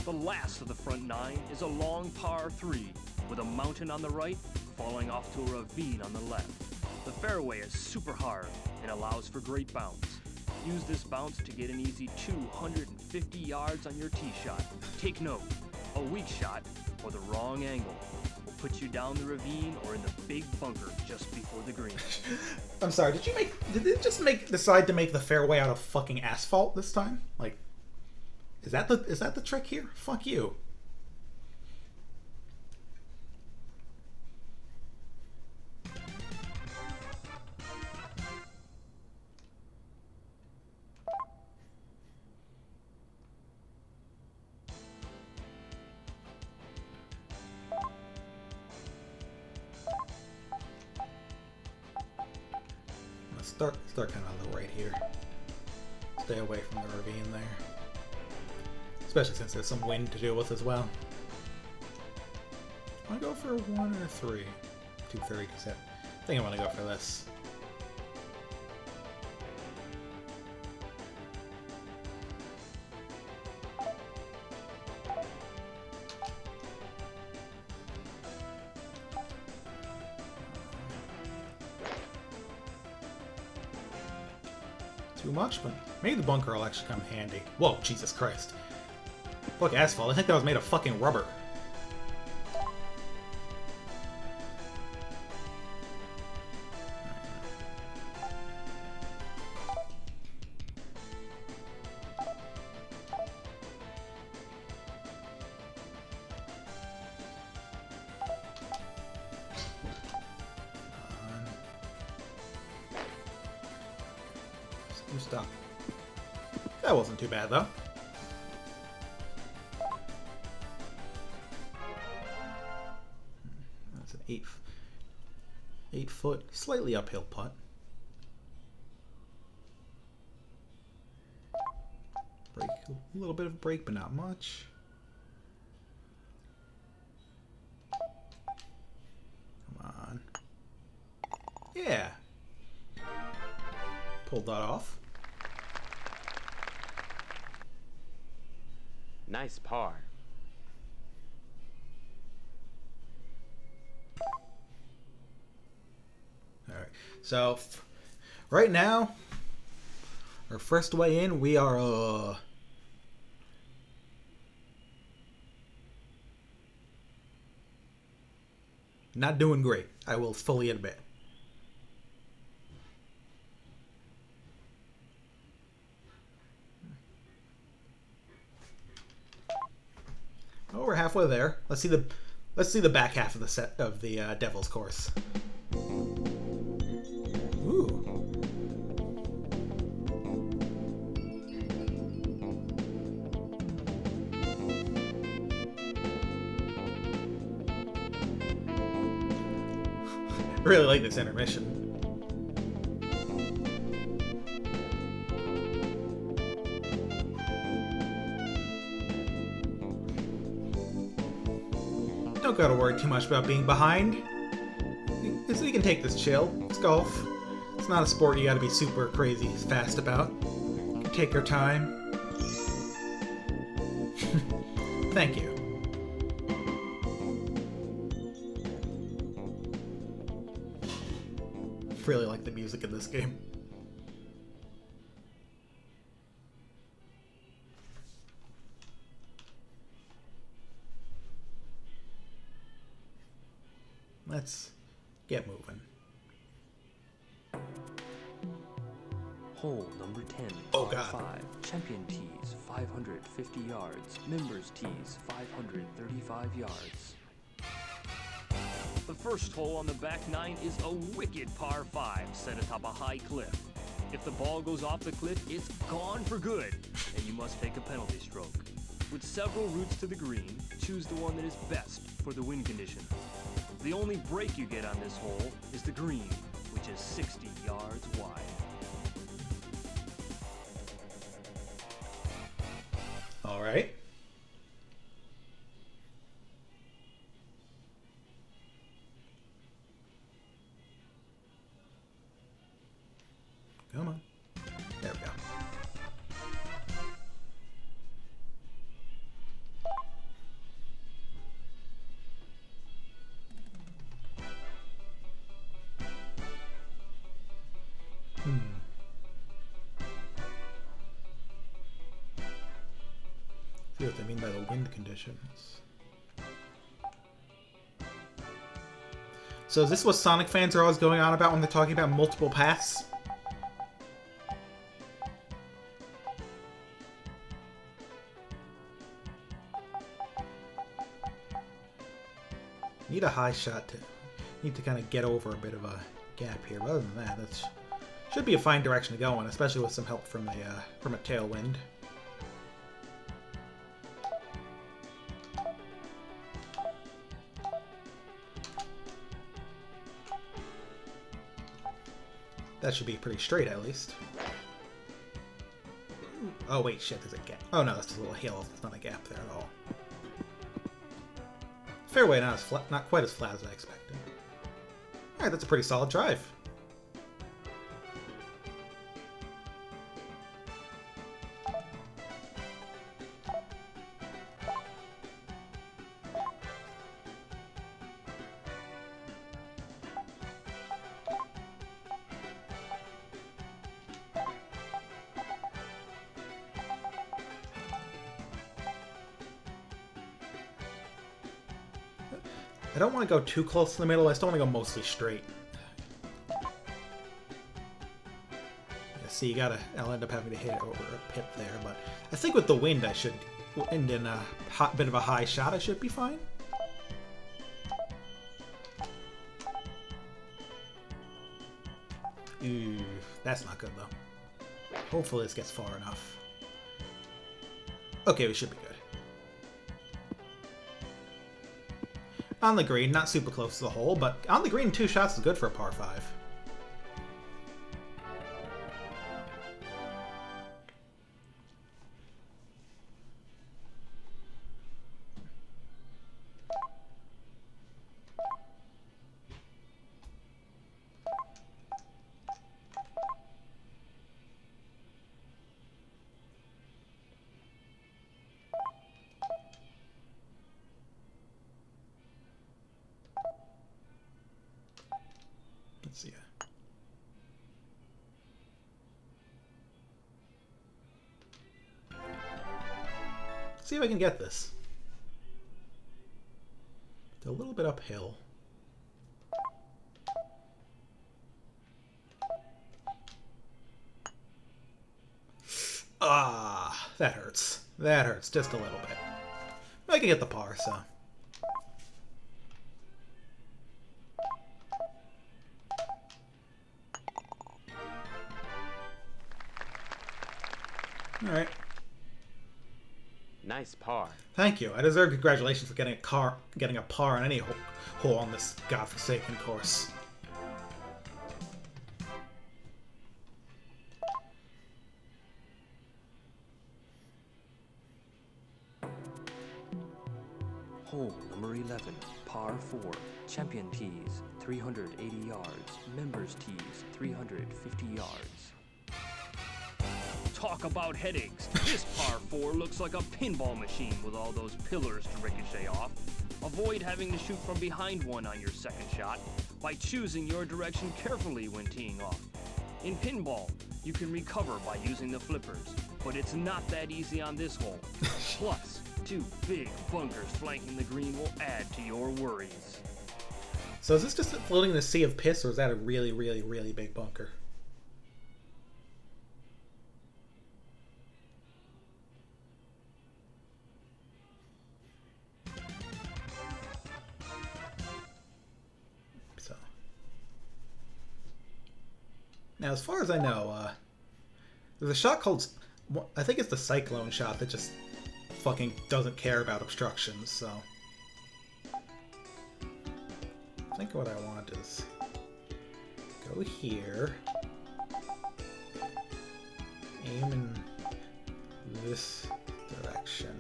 The last of the front 9 is a long par 3, with a mountain on the right, falling off to a ravine on the left. The fairway is super hard and allows for great bounce. Use this bounce to get an easy 250 yards on your tee shot. Take note, a weak shot or the wrong angle will put you down the ravine or in the big bunker just before the green. I'm sorry, did they just decide to make the fairway out of fucking asphalt this time? Like, is that the trick here? Fuck you. Start kind of on the right here. Stay away from the ravine there. Especially since there's some wind to deal with as well. I want to go for a 1 or a 3. 230, I think I want to go for this. Too much, but maybe the bunker will actually come handy. Whoa, Jesus Christ. Fuck asphalt. I think that was made of fucking rubber. Stop. That wasn't too bad, though. That's an 8 foot, slightly uphill putt. Break, a little bit of a break, but not much. Come on. Yeah. Pulled that off. Nice par. Alright, So, right now, our first way in, we are, not doing great, I will fully admit. Oh, we're halfway there. Let's see the back half of the set of the Devil's Course. Ooh. Really like this intermission. Don't gotta worry too much about being behind. You can take this chill. It's golf. It's not a sport you gotta be super crazy fast about. You can take your time. Thank you. Really like the music in this game. Let's get moving. Hole number 10, Oh, par God. 5. Champion tees, 550 yards. Members tees, 535 yards. The first hole on the back 9 is a wicked par 5 set atop a high cliff. If the ball goes off the cliff, it's gone for good, and you must take a penalty stroke. With several routes to the green, choose the one that is best for the wind condition. The only break you get on this hole is the green, which is 60 yards wide. All right. Come on. There we go. See what they mean by the wind conditions. So is this what Sonic fans are always going on about when they're talking about multiple paths? Need a high shot to... Need to kind of get over a bit of a gap here. But other than that, that should be a fine direction to go in, especially with some help from a tailwind. That should be pretty straight, at least. Oh, wait, shit, there's a gap. Oh, no, that's just a little hill. There's not a gap there at all. Fairway not as flat, not quite as flat as I expected. Alright, that's a pretty solid drive. I don't want to go too close to the middle. I still want to go mostly straight. Yeah, see, I'll end up having to hit it over a pip there, but I think with the wind I should end in a bit of a high shot. I should be fine. Ooh, that's not good though. Hopefully this gets far enough. Okay, we should be good. On the green, not super close to the hole, but on the green, 2 shots is good for a par 5. Let's see. see if I can get this. It's a little bit uphill. Ah, that hurts. That hurts just a little bit. I can get the par, so. Alright. Nice par. Thank you. I deserve congratulations for getting a par on any hole on this godforsaken course. Hole number 11, par 4, champion tees, 380 yards, members tees, 350 yards. Talk about headaches. This par 4 looks like a pinball machine with all those pillars to ricochet off. Avoid having to shoot from behind one on your second shot by choosing your direction carefully when teeing off. In pinball, you can recover by using the flippers, but it's not that easy on this hole. Plus, 2 big bunkers flanking the green will add to your worries. So is this just floating in the sea of piss, or is that a really, really, really big bunker? So now, as far as I know, there's a shot called, I think it's the cyclone shot that just fucking doesn't care about obstructions, so I think what I want is go here, aim in this direction,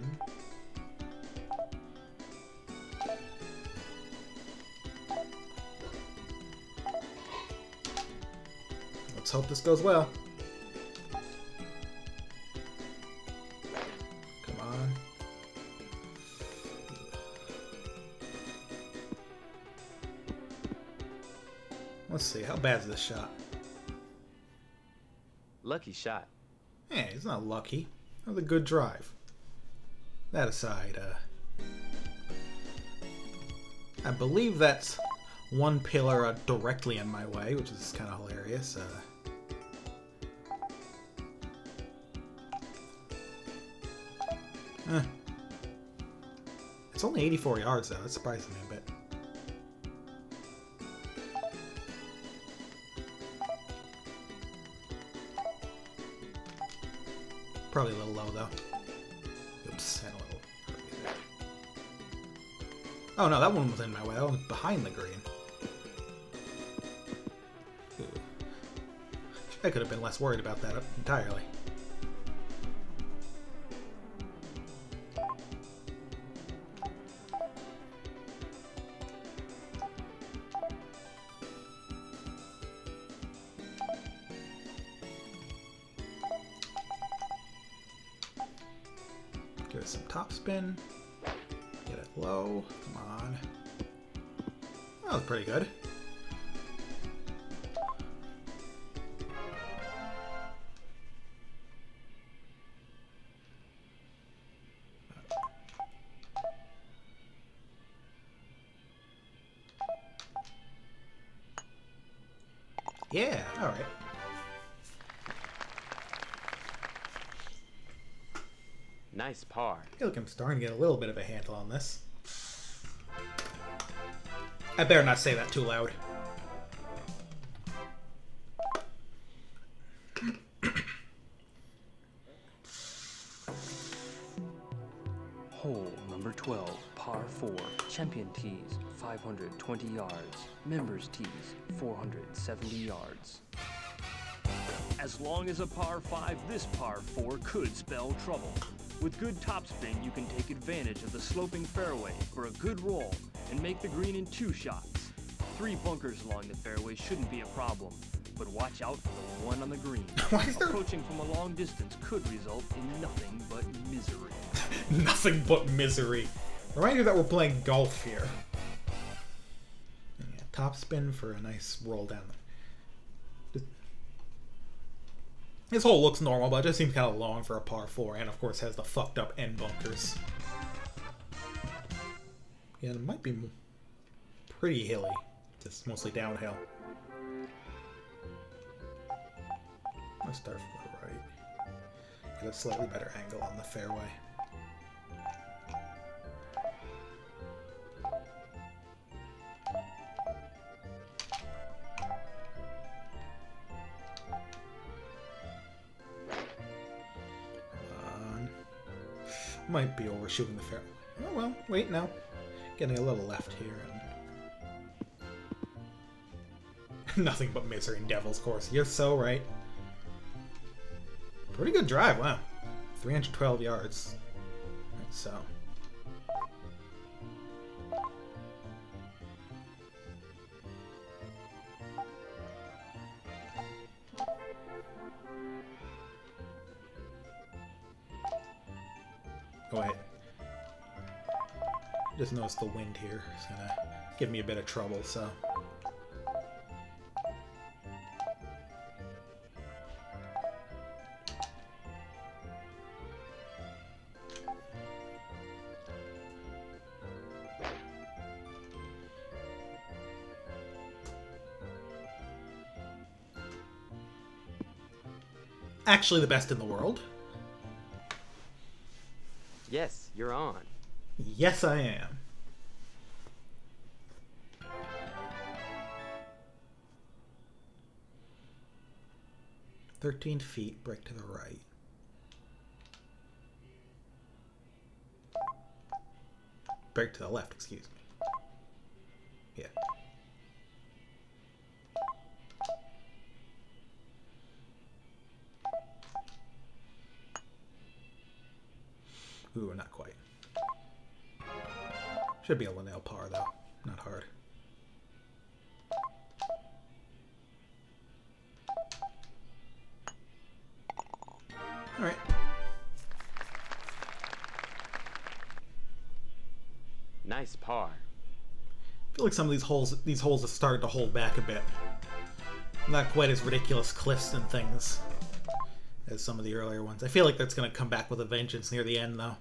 let's hope this goes well. Let's see, how bad is this shot? Lucky shot. Hey, it's not lucky. That was a good drive. That aside, I believe that's one pillar directly in my way, which is kind of hilarious. It's only 84 yards, though. That surprises me a bit. Probably a little low, though. Oops, had a little early there. Oh, no, that one was in my way. That one was behind the green. Ooh. I could have been less worried about that entirely. Give it some topspin. Get it low. Come on. That was pretty good. Yeah, all right. Nice par. I feel like I'm starting to get a little bit of a handle on this. I better not say that too loud. Hole number 12, par 4, champion tees, 520 yards, members tees, 470 yards. As long as a par 5, this par 4 could spell trouble. With good topspin, you can take advantage of the sloping fairway for a good roll and make the green in 2 shots. 3 bunkers along the fairway shouldn't be a problem, but watch out for the one on the green. Why is there Approaching from a long distance could result in nothing but misery. nothing but misery? Remind you that we're playing golf here. Yeah, top spin for a nice roll down. His hole looks normal, but it just seems kind of long for a par 4, and of course has the fucked up end bunkers. Yeah, it might be pretty hilly. Just mostly downhill. Let's start from the right. Get a slightly better angle on the fairway. Might be overshooting the fairway. Oh well, wait now. Getting a little left here. And nothing but misery in Devil's Course. You're so right. Pretty good drive, wow. 312 yards. Right, so. Go ahead. Just noticed the wind here is gonna give me a bit of trouble, so. Actually the best in the world. Yes, you're on. Yes, I am. "13 feet, break to the right." Break to the left, excuse me. Yeah. Ooh, not quite. Should be able to nail par, though. Not hard. Alright. Nice par. I feel like some of these holes have started to hold back a bit. Not quite as ridiculous cliffs and things as some of the earlier ones. I feel like that's going to come back with a vengeance near the end, though.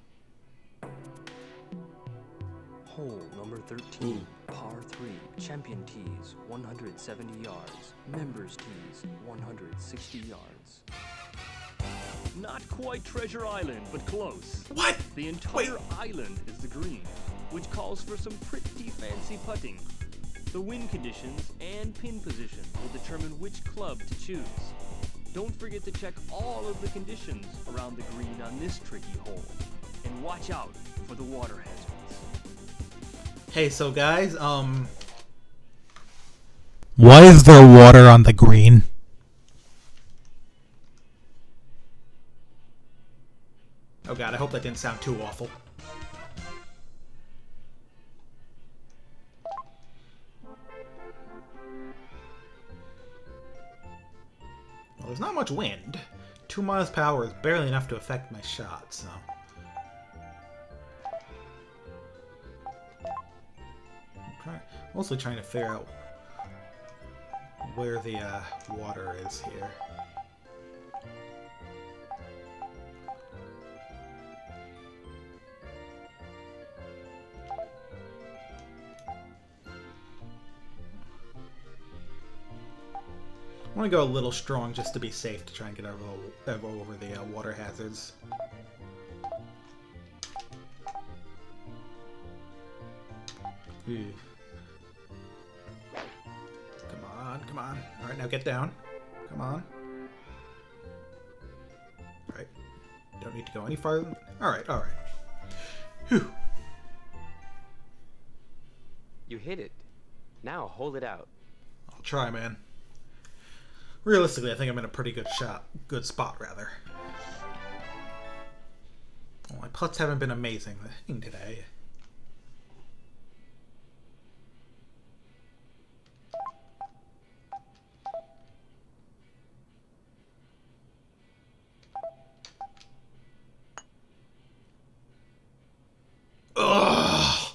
Hole number 13, par 3, champion tees, 170 yards. Members tees, 160 yards. Not quite Treasure Island, but close. What? The entire island is the green, which calls for some pretty fancy putting. The wind conditions and pin position will determine which club to choose. Don't forget to check all of the conditions around the green on this tricky hole. And watch out for the water hazards. Hey, so guys, why is there water on the green? Oh god, I hope that didn't sound too awful. Well, there's not much wind. 2 miles per hour is barely enough to affect my shot, so. Mostly trying to figure out where the water is here. I want to go a little strong just to be safe to try and get over the water hazards. Ew. Come on. Alright, now get down. Come on. Alright. Don't need to go any farther. Alright. Whew. You hit it. Now hold it out. I'll try, man. Realistically, I think I'm in a pretty good spot, rather. Well, my putts haven't been amazing today. Ugh!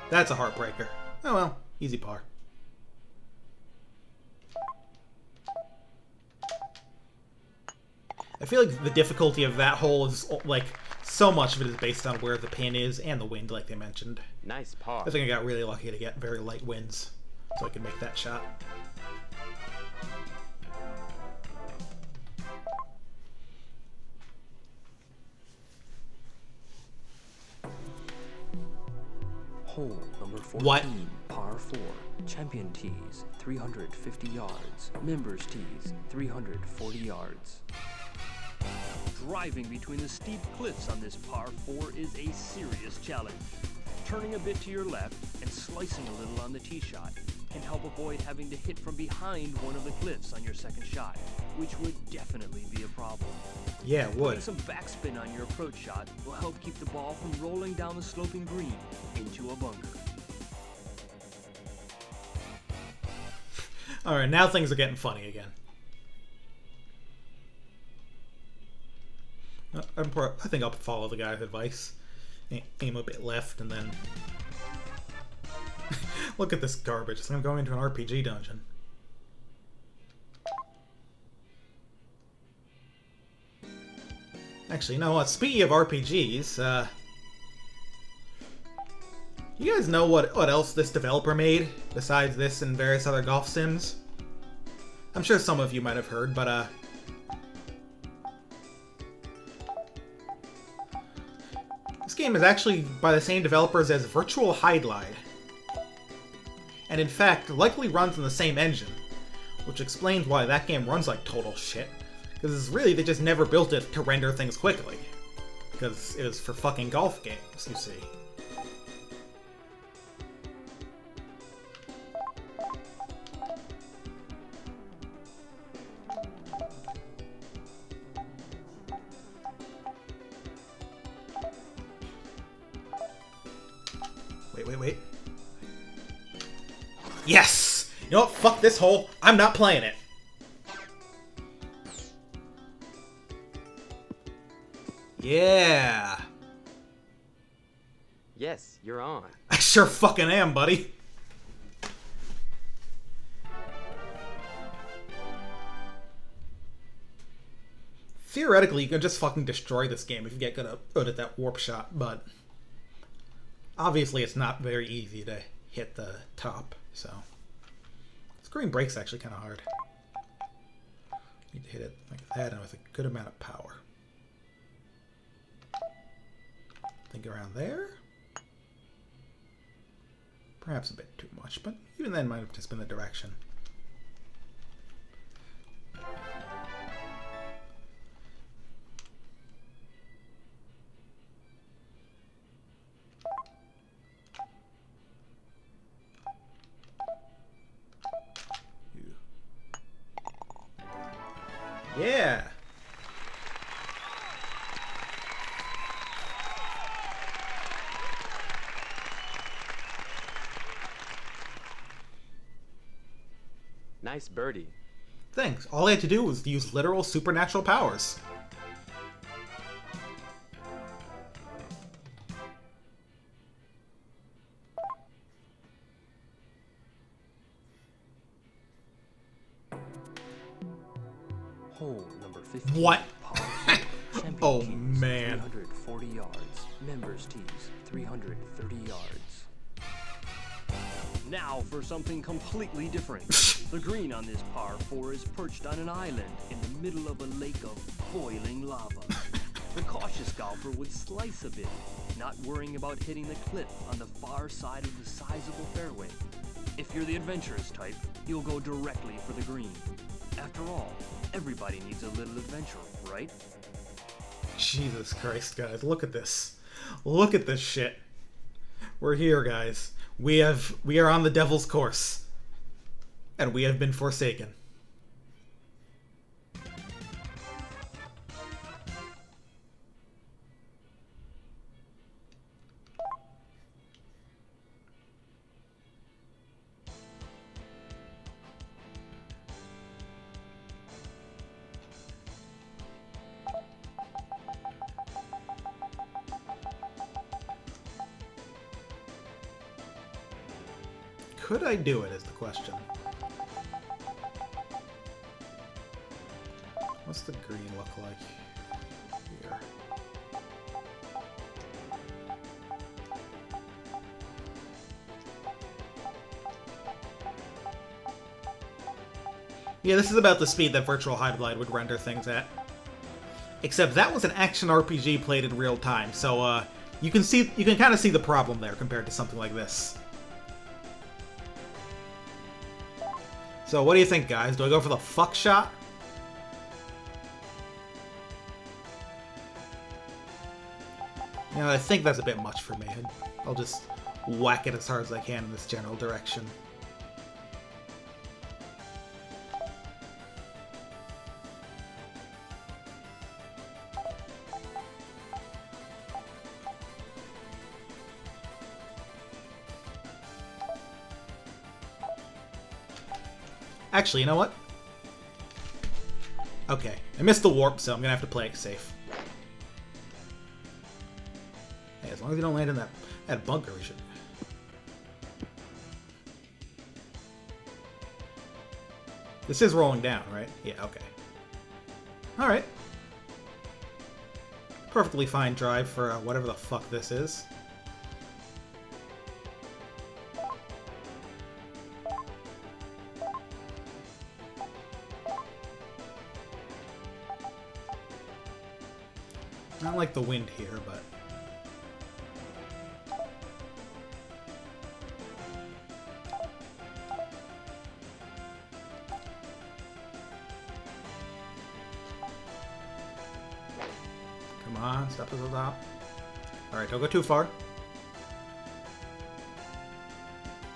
That's a heartbreaker. Oh well, easy par. feel like the difficulty of that hole is, like, so much of it is based on where the pin is and the wind, like they mentioned. Nice par. I think I got really lucky to get very light winds so I could make that shot. Hole number 14, What? par 4. Champion tees, 350 yards. Members tees, 340 yards. Driving between the steep cliffs on this par 4 is a serious challenge. Turning a bit to your left and slicing a little on the tee shot can help avoid having to hit from behind one of the cliffs on your second shot, which would definitely be a problem. Yeah, it would. Putting some backspin on your approach shot will help keep the ball from rolling down the sloping green into a bunker. Alright, now things are getting funny again. I think I'll follow the guy's advice. Aim a bit left and then... Look at this garbage. It's like I'm going into an RPG dungeon. Actually, you know what? Speaking of RPGs, you guys know what else this developer made besides this and various other golf sims? I'm sure some of you might have heard, but this game is actually by the same developers as Virtual Hide-Glide. And in fact, likely runs on the same engine, which explains why that game runs like total shit. Because really, they just never built it to render things quickly. Because it was for fucking golf games, you see. Wait. Yes! You know what? Fuck this hole. I'm not playing it. Yeah. Yes, you're on. I sure fucking am, buddy. Theoretically, you can just fucking destroy this game if you get good at that warp shot, but obviously it's not very easy to hit the top, so. This green break's actually kind of hard. Need to hit it like that and with a good amount of power. Think around there? Perhaps a bit too much, but even then might have just been the direction. Yeah! Nice birdie. Thanks. All I had to do was use literal supernatural powers. Hole number 15. What? Par 4. Champion Oh, tees, man. 340 yards. Members tees, 330 yards. Now for something completely different. The green on this par 4 is perched on an island in the middle of a lake of boiling lava. The cautious golfer would slice a bit, not worrying about hitting the cliff on the far side of the sizable fairway. If you're the adventurous type, you'll go directly for the green. After all, everybody needs a little adventure, right? Jesus Christ, guys. Look at this. Look at this shit. We're here, guys. We are on the devil's course. And we have been forsaken. Could I do it, is the question. What's the green look like here? Yeah, this is about the speed that Virtual Hydroblade would render things at. Except that was an action RPG played in real time, so you can kind of see the problem there compared to something like this. So what do you think, guys? Do I go for the fuck shot? You know, I think that's a bit much for me. I'll just whack it as hard as I can in this general direction. Actually, you know what? Okay, I missed the warp, so I'm gonna have to play it safe. Hey, as long as you don't land in that bunker, we should. This is rolling down, right? Yeah, okay. Alright. Perfectly fine drive for whatever the fuck this is. I don't like the wind here, but... Come on, step to the top. Alright, don't go too far.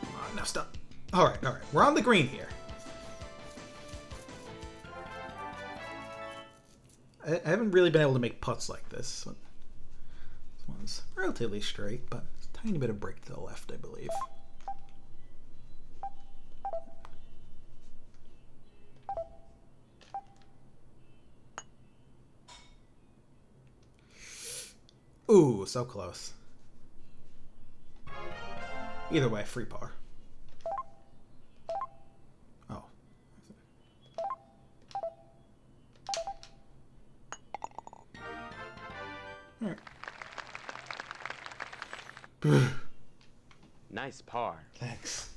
Come on, now stop. Alright. We're on the green here. I haven't really been able to make putts like this. This one's relatively straight, but it's a tiny bit of break to the left, I believe. Ooh, so close. Either way, free par. Oh. Nice par. Thanks.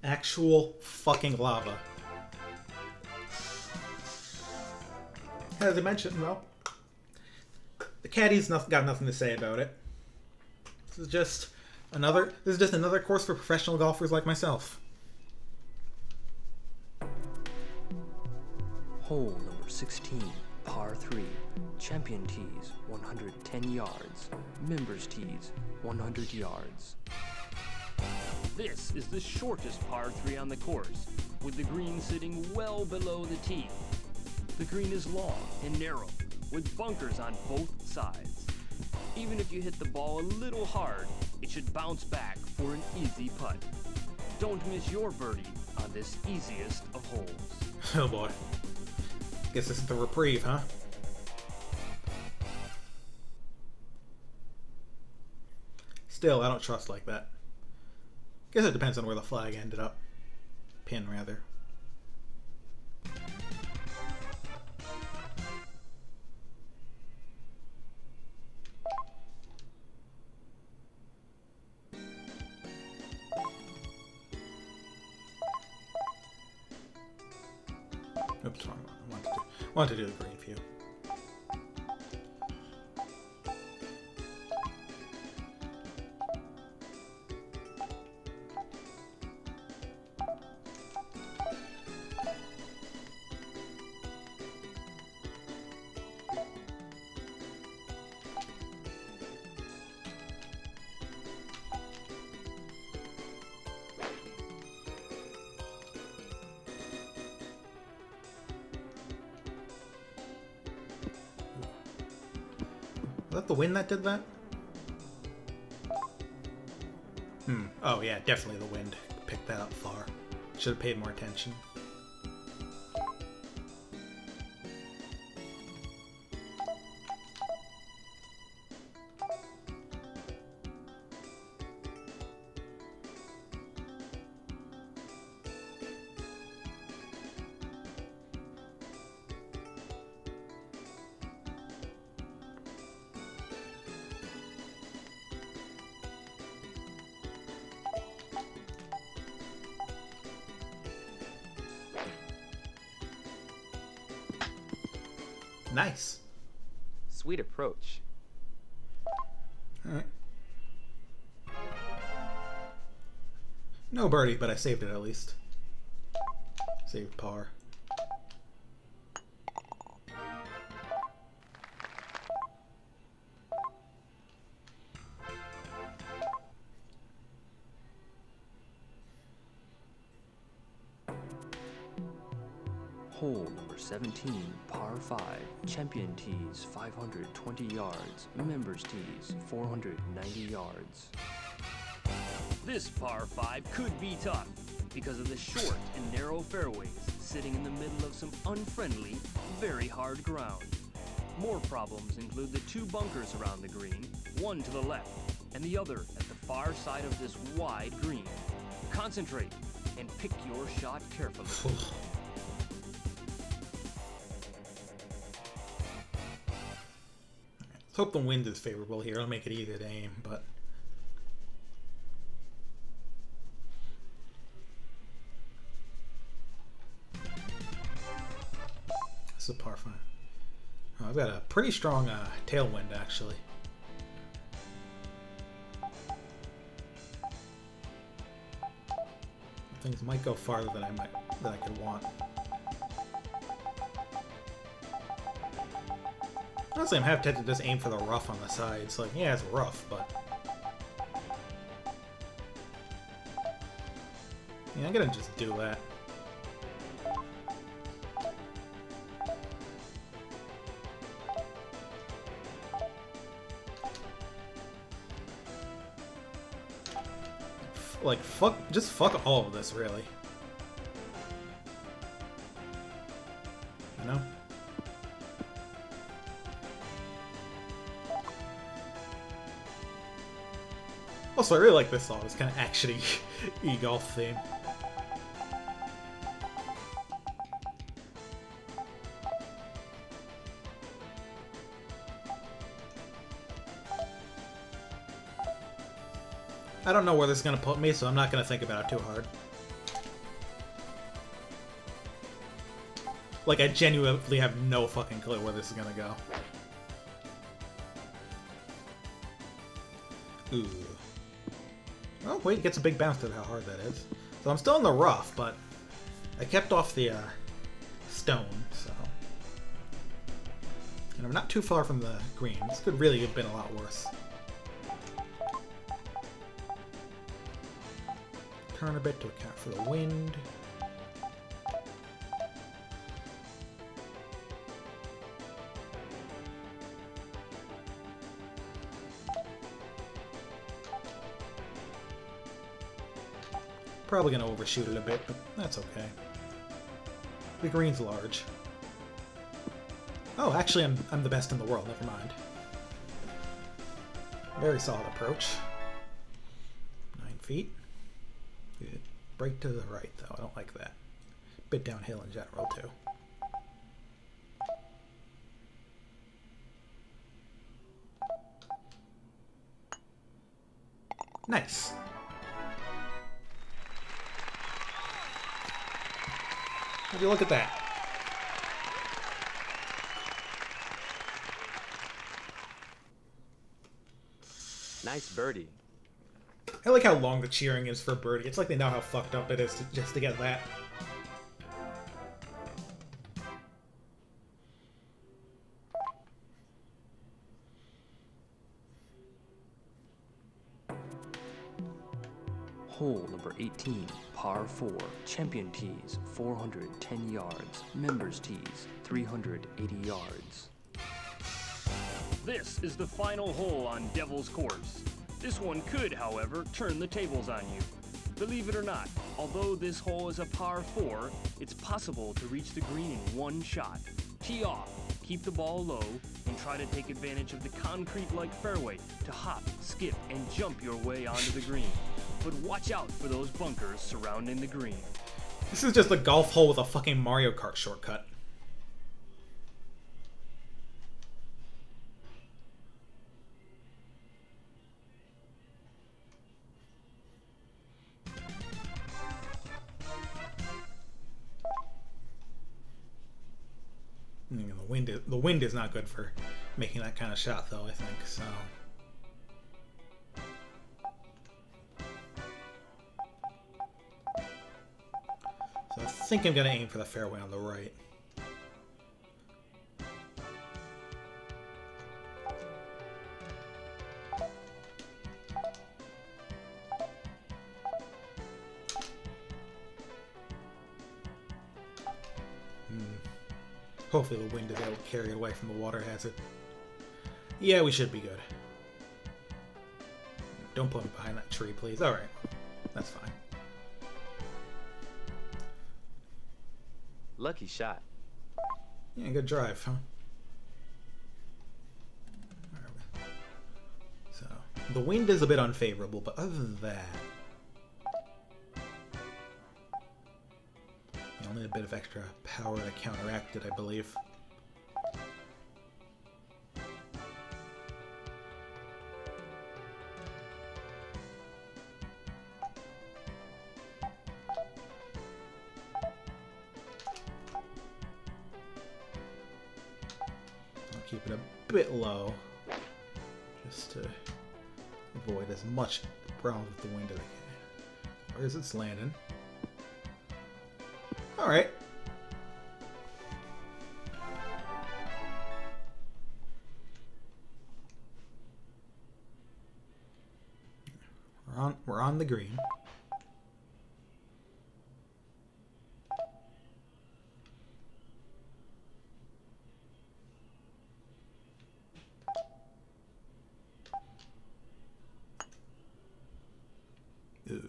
Actual fucking lava. As I mentioned, well, the caddy's got nothing to say about it. This is just another course for professional golfers like myself. Hole number 16, par 3. Champion tees, 110 yards. Members tees, 100 yards. This is the shortest par 3 on the course, with the green sitting well below the tee. The green is long and narrow, with bunkers on both sides. Even if you hit the ball a little hard, it should bounce back for an easy putt. Don't miss your birdie on this easiest of holes. Oh boy. Guess this is the reprieve, huh? Still, I don't trust like that. Guess it depends on where the flag ended up. Pin, rather. Oops, wrong one. I wanted to do the green view. Was that the wind that did that? Oh yeah, definitely the wind. Picked that up far. Should have paid more attention. Nice. Sweet approach. Alright. No birdie, but I saved it at least. Saved par. Hole number 17, par 5, champion tees 520 yards, members tees 490 yards. This par 5 could be tough because of the short and narrow fairways sitting in the middle of some unfriendly, very hard ground. More problems include the 2 bunkers around the green, one to the left and the other at the far side of this wide green. Concentrate and pick your shot carefully. Let's hope the wind is favorable here. It'll make it easier to aim, but... This is a par 5. Oh, I've got a pretty strong tailwind, actually. Things might go farther than I could want. Honestly, I'm half tempted to just aim for the rough on the sides. Like, yeah, it's rough, but... Yeah, I'm gonna just do that. Like, just fuck all of this, really. You know? Also, I really like this song. It's kind of action-y e-golf theme. I don't know where this is going to put me, so I'm not going to think about it too hard. Like, I genuinely have no fucking clue where this is going to go. Ooh. Oh, wait, it gets a big bounce to how hard that is. So I'm still in the rough, but I kept off the stone, so... And I'm not too far from the green. This could really have been a lot worse. Turn a bit to account for the wind. Probably gonna overshoot it a bit, but that's okay. The green's large. Oh, actually, I'm the best in the world. Never mind. Very solid approach. 9 feet. Good. Break to the right, though. I don't like that. Bit downhill in general, too. Nice. Would you look at that? Nice birdie. I like how long the cheering is for birdie. It's like they know how fucked up it is just to get that. Hole number 18, par 4, champion tees 410 yards, members tees 380 yards. This is the final hole on Devil's Course. This one could, however, turn the tables on you. Believe it or not, although this hole is a par 4, it's possible to reach the green in one shot. Tee off, keep the ball low, and try to take advantage of the concrete-like fairway to hop, skip, and jump your way onto the green. But watch out for those bunkers surrounding the green. This is just a golf hole with a fucking Mario Kart shortcut. The wind wind is not good for making that kind of shot, though. I think so. So I think I'm gonna aim for the fairway on the right. Hopefully the wind is able to carry it away from the water hazard. Yeah, we should be good. Don't put me behind that tree, please. Alright. That's fine. Lucky shot. Yeah, good drive, huh? So, the wind is a bit unfavorable, but other than that... only a bit of extra power to counteract it, I believe. I'll keep it a bit low, just to avoid as much problems with the wind as I can. Where is it landing? Alright. We're on the green. Ooh.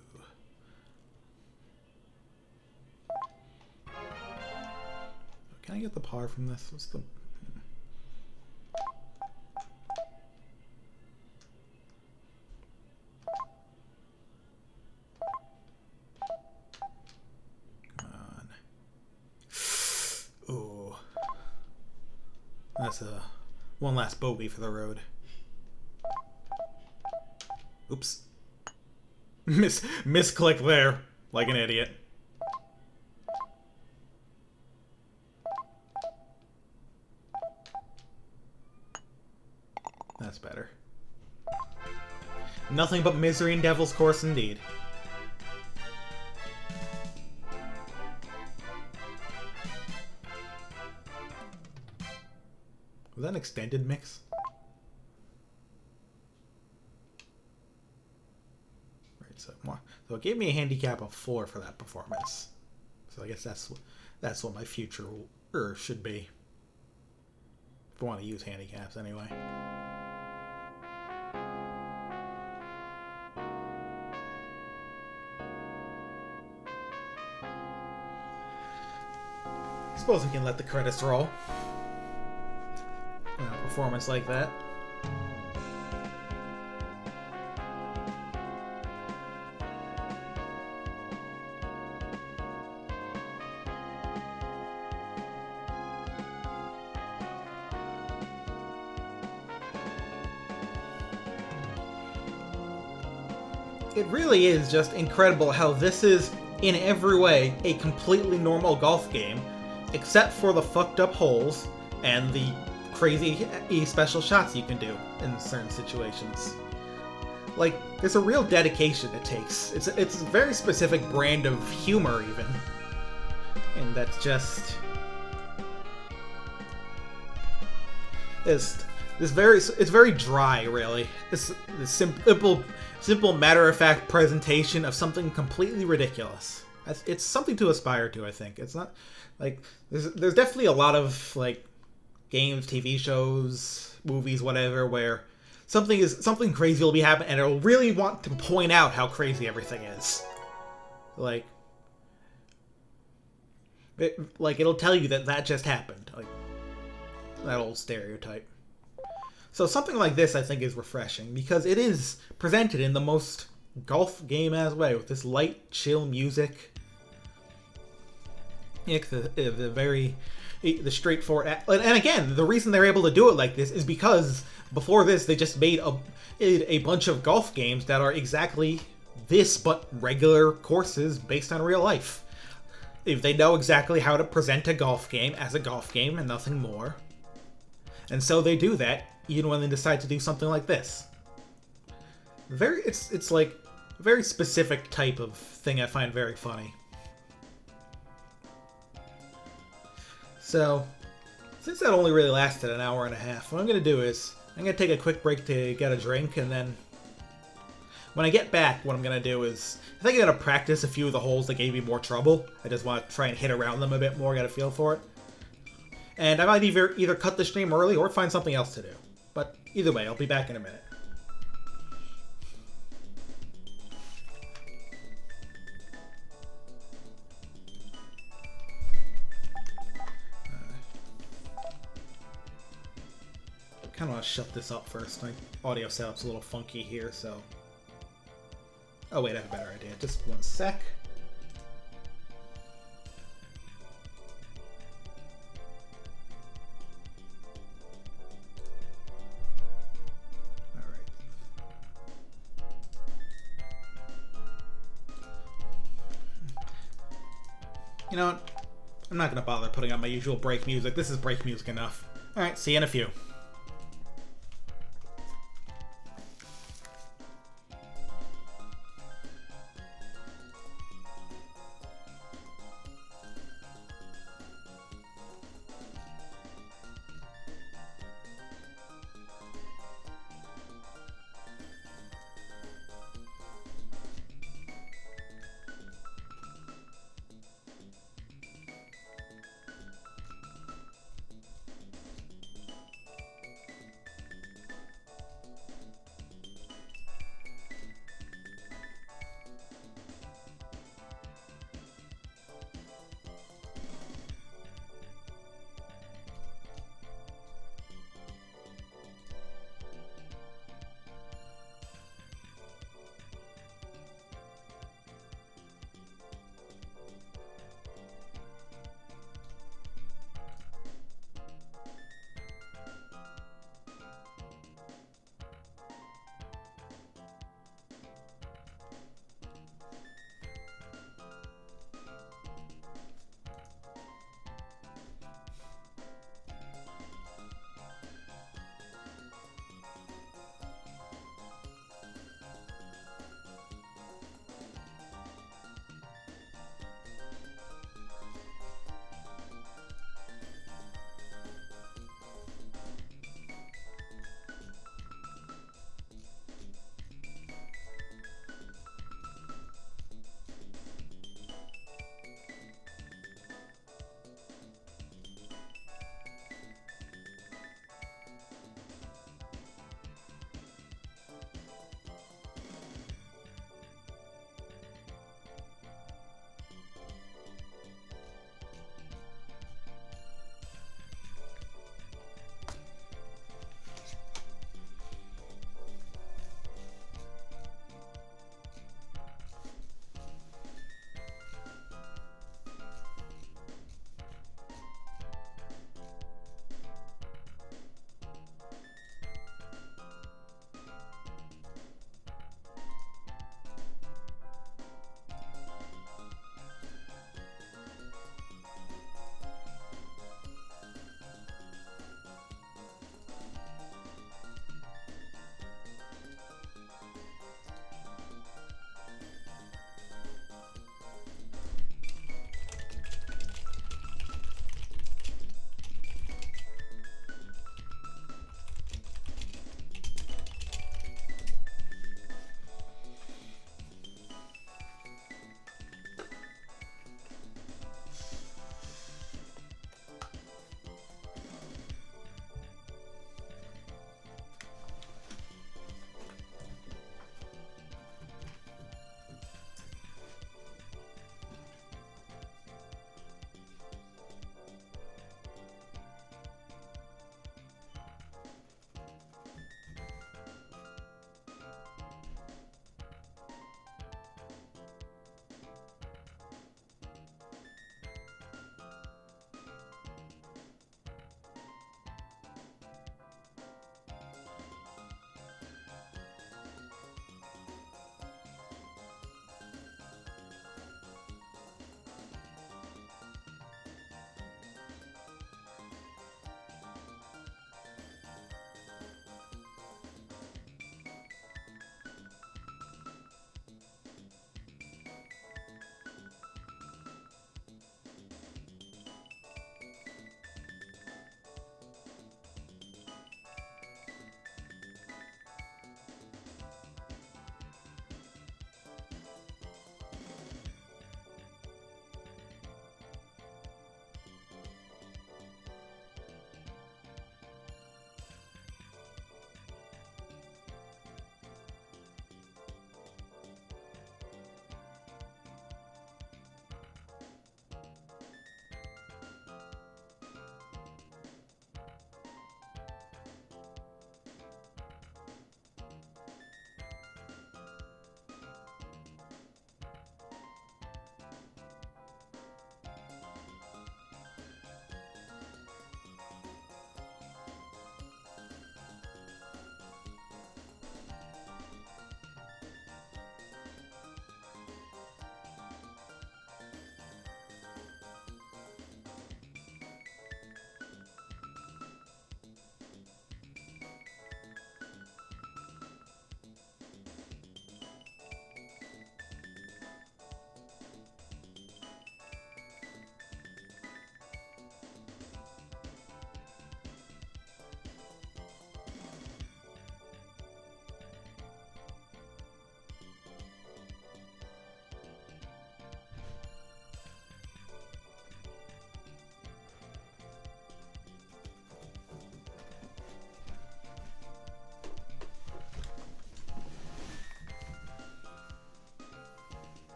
Can I get the par from this? What's the... Come on. Ooh. That's one last bogey for the road. Oops. Misclick there, like an idiot. That's better. Nothing but misery in Devil's Course indeed. Was that an extended mix? Right, so it gave me a handicap of 4 for that performance. So I guess that's what my future should be. If I want to use handicaps anyway. I suppose we can let the credits roll. A performance like that. It really is just incredible how this is, in every way, a completely normal golf game, except for the fucked up holes and the crazy special shots you can do in certain situations. Like, there's a real dedication it takes. It's a very specific brand of humor, even. And that's just... It's very dry, really. This simple matter-of-fact presentation of something completely ridiculous. It's something to aspire to, I think. It's not like there's definitely a lot of like games, TV shows, movies, whatever, where something crazy will be happening, and it'll really want to point out how crazy everything is. Like it'll tell you that just happened, like that old stereotype. So something like this, I think, is refreshing because it is presented in the most golf game-as way with this light, chill music. The straightforward, and again, the reason they're able to do it like this is because before this they just made a bunch of golf games that are exactly this, but regular courses based on real life. If they know exactly how to present a golf game as a golf game and nothing more, And so they do that, even when they decide to do something like this. It's like a very specific type of thing I find very funny. So, since that only really lasted an hour and a half, what I'm going to do is, I'm going to take a quick break to get a drink, and then when I get back, what I'm going to do is, I think I'm going to practice a few of the holes that gave me more trouble. I just want to try and hit around them a bit more, get a feel for it. And I might either cut the stream early or find something else to do. But either way, I'll be back in a minute. I kind of want to shut this up first. My audio setup's a little funky here, so... Oh wait, I have a better idea. Just one sec. You know what? I'm not going to bother putting on my usual break music. This is break music enough. Alright, see you in a few.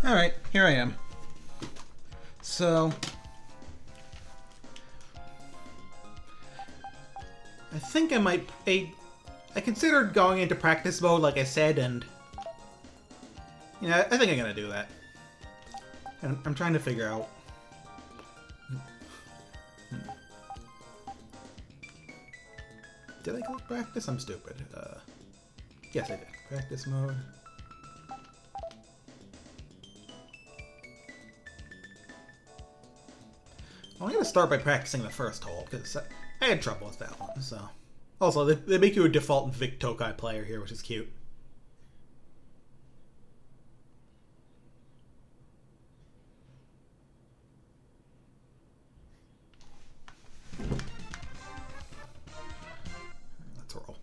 Alright, here I am. So... I think I might... I considered going into practice mode, like I said, and... Yeah, I think I'm gonna do that. And I'm trying to figure out... Did I click practice? I'm stupid. Yes, I did. Practice mode. I'm gonna start by practicing the first hole, because I had trouble with that one, so... Also, they make you a default Vic Tokai player here, which is cute. Let's roll.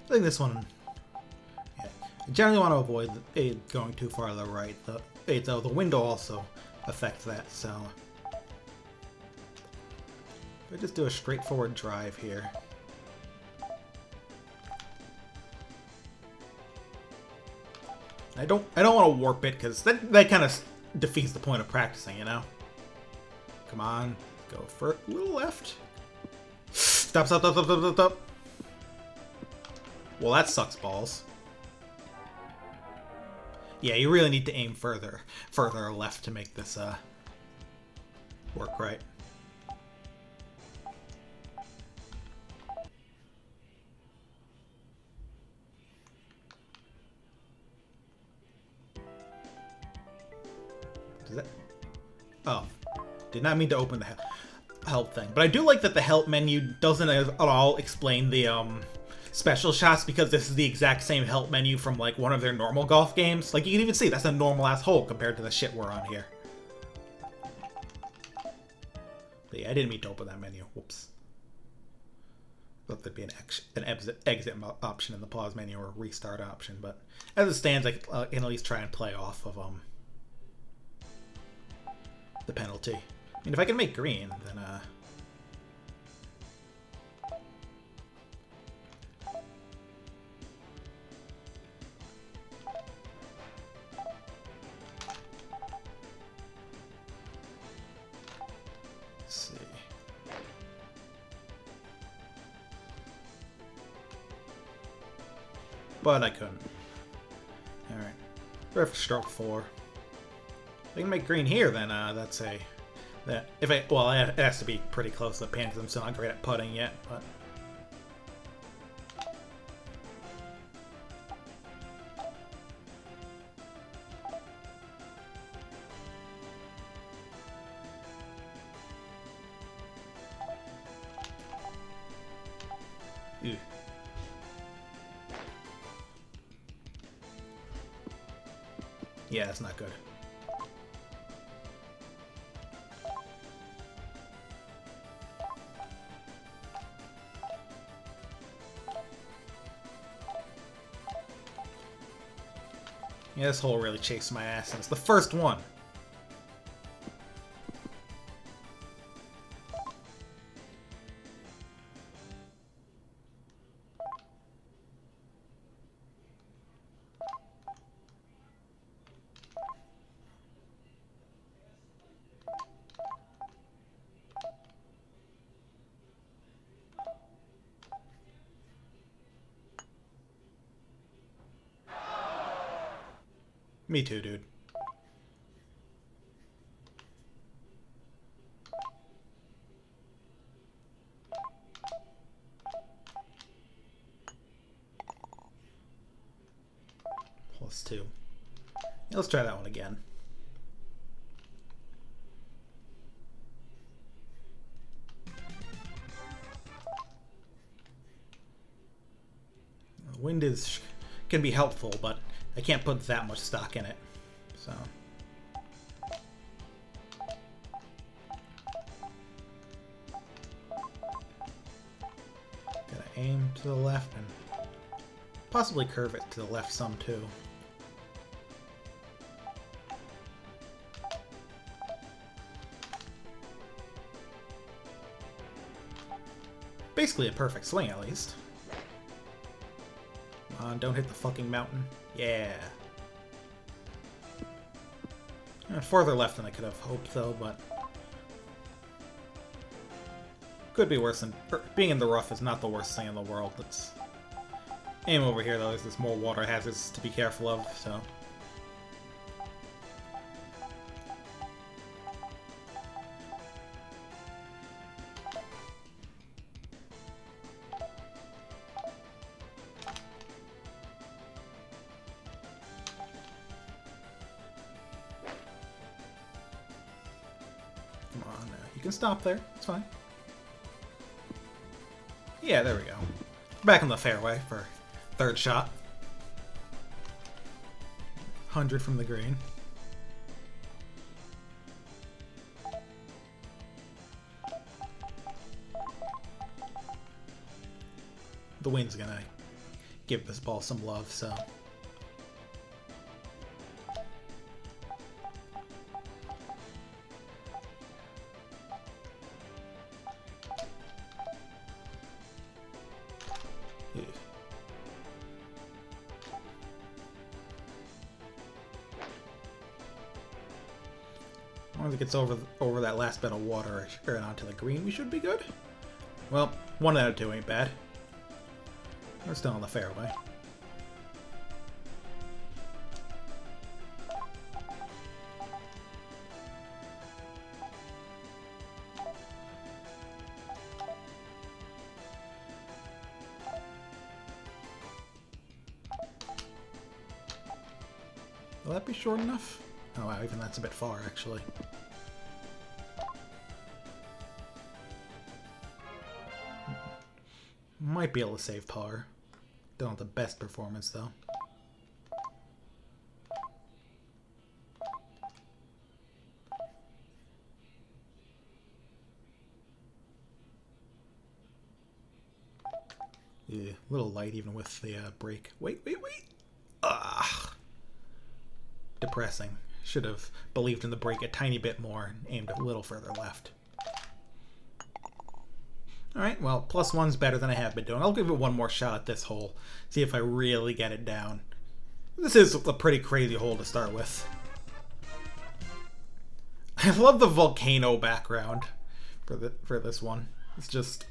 I think this one... Yeah, I generally want to avoid going too far to the right, though the window also affects that, so... I just do a straightforward drive here. I don't want to warp it, because that kind of defeats the point of practicing, you know? Come on, go for a little left. Stop, stop, stop, stop, stop, stop. Well, that sucks balls. Yeah, you really need to aim further left to make this work right. Does that... Oh, did not mean to open the help thing, but I do like that the help menu doesn't at all explain the special shots, because this is the exact same help menu from like one of their normal golf games. Like you can even see that's a normal ass hole compared to the shit we're on here. But yeah, I didn't mean to open that menu. Whoops. Thought there'd be an exit option in the pause menu or restart option, but as it stands, I can at least try and play off of the penalty. I mean, if I can make green, then let's see. But I couldn't. Alright. Ready for stroke 4. If I can make green here, then that's a... Well, it has to be pretty close to the pin, because I'm still not great at putting yet, but... Ew. Yeah, that's not good. Yeah, this hole really chased my ass, and it's the first one. Me too, dude. +2. Yeah, let's try that one again. The wind can be helpful, but I can't put that much stock in it, so... Gotta aim to the left and possibly curve it to the left some too. Basically a perfect swing, at least. Come on, don't hit the fucking mountain. Yeah. Farther left than I could have hoped, though, but... Could be worse than... Being in the rough is not the worst thing in the world. Let's aim over here, though. There's more water hazards to be careful of, so... Come on, you can stop there. It's fine. Yeah, there we go. Back in the fairway for third shot. 100 from the green. The wind's gonna give this ball some love, so... Once it gets over that last bit of water and onto the green, we should be good. Well, 1 out of 2 ain't bad. We're still on the fairway. Will that be short enough? Oh wow, even that's a bit far, actually. Might be able to save par. Don't have the best performance, though. Yeah, a little light even with the break. Wait! Ah! Depressing. Should have believed in the break a tiny bit more and aimed a little further left. Alright, well, +1's better than I have been doing. I'll give it one more shot at this hole. See if I really get it down. This is a pretty crazy hole to start with. I love the volcano background for this one. It's just...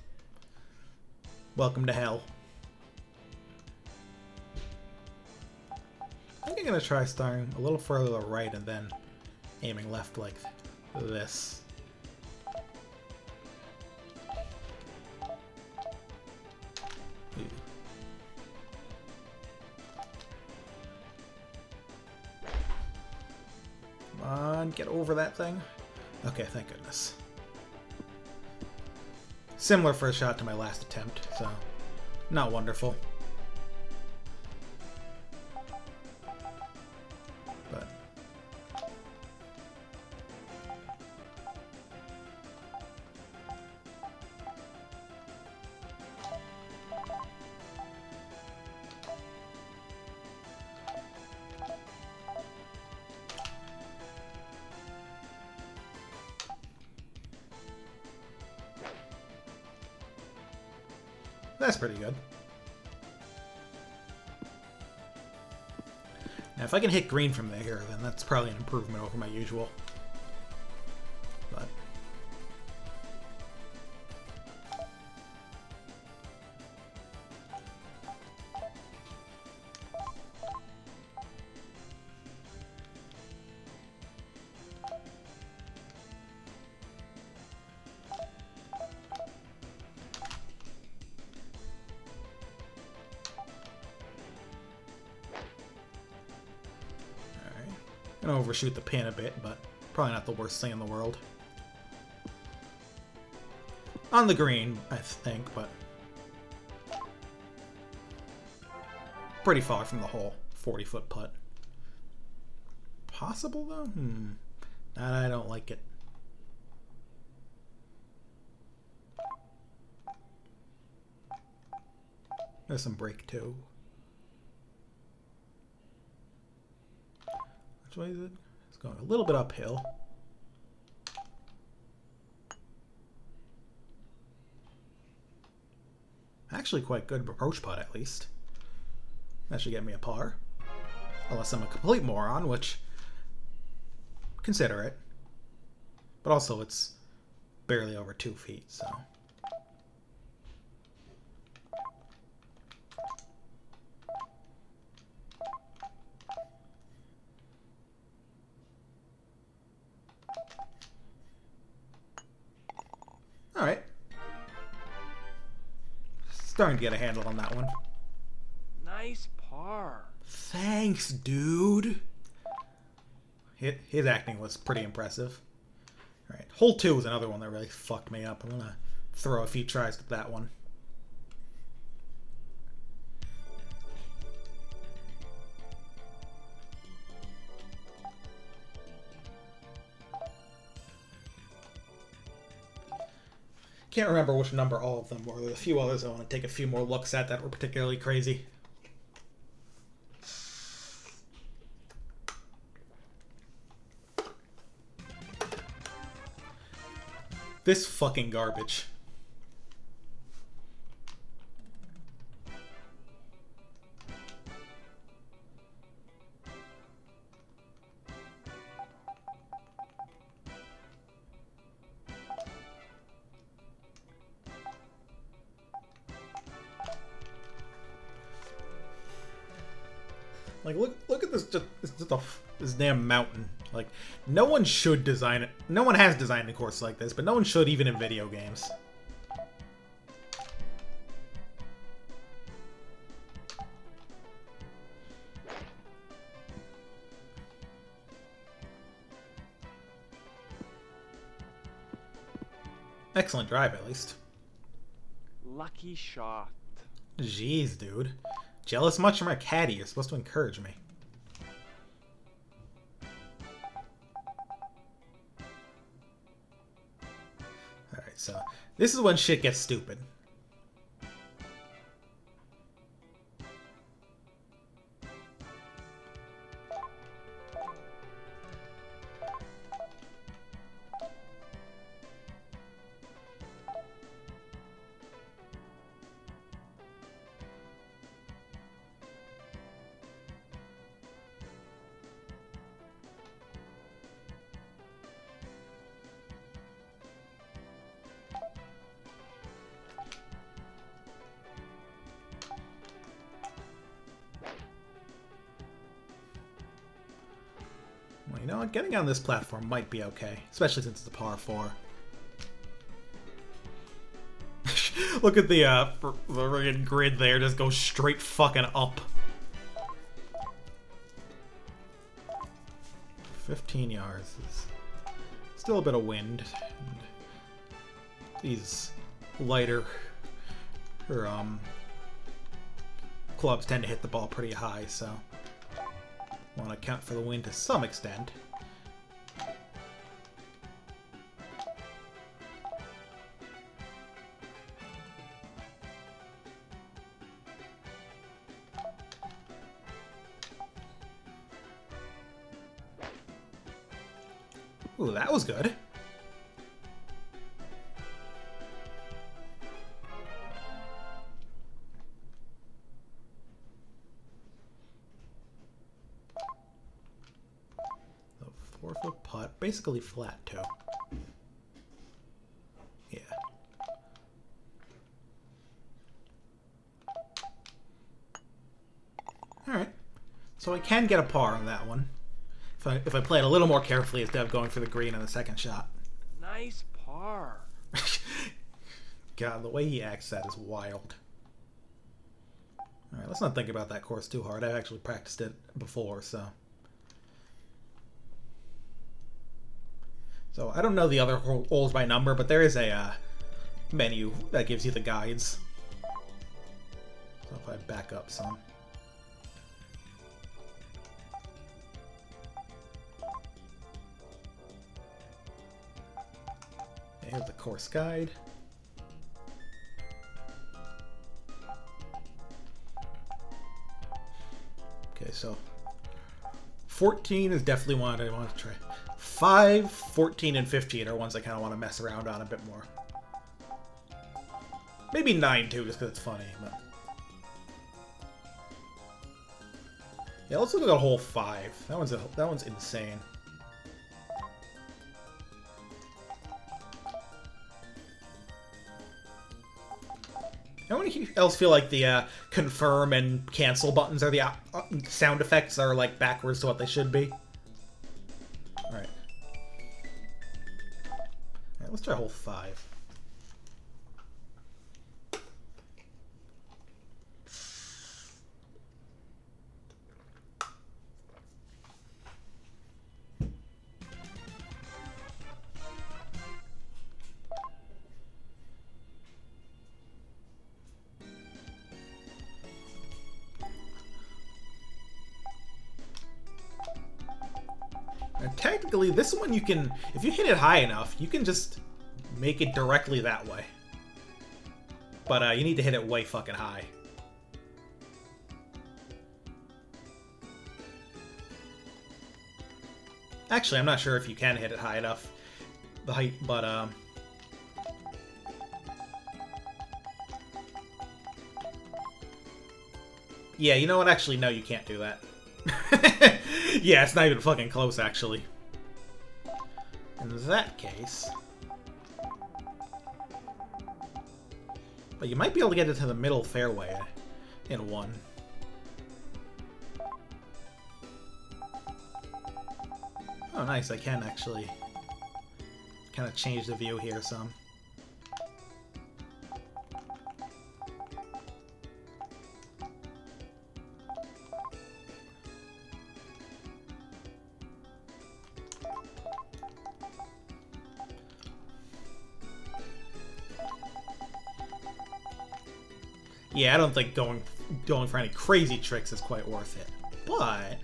welcome to hell. I think I'm going to try starting a little further to the right and then aiming left like this. Come on, get over that thing. Okay, thank goodness. Similar first shot to my last attempt, so not wonderful. But that's pretty good. Now, if I can hit green from there, then that's probably an improvement over my usual. But gonna overshoot the pin a bit, but probably not the worst thing in the world. On the green, I think, but pretty far from the hole. 40-foot putt. Possible, though? I don't like it. There's some break, too. Which way is it? It's going a little bit uphill. actually quite good approach putt, at least. That should get me a par. Unless I'm a complete moron, which... consider it. But also, it's barely over 2 feet, so... Alright. Starting to get a handle on that one. Nice par. Thanks, dude. His acting was pretty impressive. Alright, hole 2 is another one that really fucked me up. I'm gonna throw a few tries at that one. Can't remember which number all of them were. There's a few others I want to take a few more looks at that were particularly crazy. This fucking garbage. Like, look at this, this damn mountain. Like, no one should design it. No one has designed a course like this, but no one should, even in video games. Excellent drive, at least. Lucky shot. Jeez, dude. Jealous much from my caddy. You're supposed to encourage me. Alright, so this is when shit gets stupid. Well, you know what? Getting on this platform might be okay, especially since it's a par 4. Look at the friggin' grid there, just goes straight fucking up. 15 yards is still a bit of wind. And these lighter clubs tend to hit the ball pretty high, so want to account for the wind to some extent. Ooh, that was good. The 4-foot putt, basically flat too. Yeah. Alright. So I can get a par on that one. If I play it a little more carefully instead of going for the green on the second shot. Nice par. God, the way he acts that is wild. Alright, let's not think about that course too hard. I've actually practiced it before, so... So, I don't know the other holes by number, but there is a menu that gives you the guides. So if I back up some... Here's the course guide. Okay, so 14 is definitely one I want to try. 5, 14, and 15 are ones I kind of want to mess around on a bit more. Maybe 9 too, just because it's funny. But... yeah, let's look at hole 5. That one's insane. Anyone else feel like the confirm and cancel buttons are the sound effects are like backwards to what they should be? Alright. Alright, let's try hole 5. And technically, this one you can, if you hit it high enough, you can just make it directly that way. But you need to hit it way fucking high. Actually, I'm not sure if you can hit it high enough. The height, but yeah, you know what? Actually, no, you can't do that. Yeah, it's not even fucking close, actually. In that case... but you might be able to get it to the middle fairway in one. Oh, nice. I can actually kind of change the view here some. Yeah, I don't think going for any crazy tricks is quite worth it, but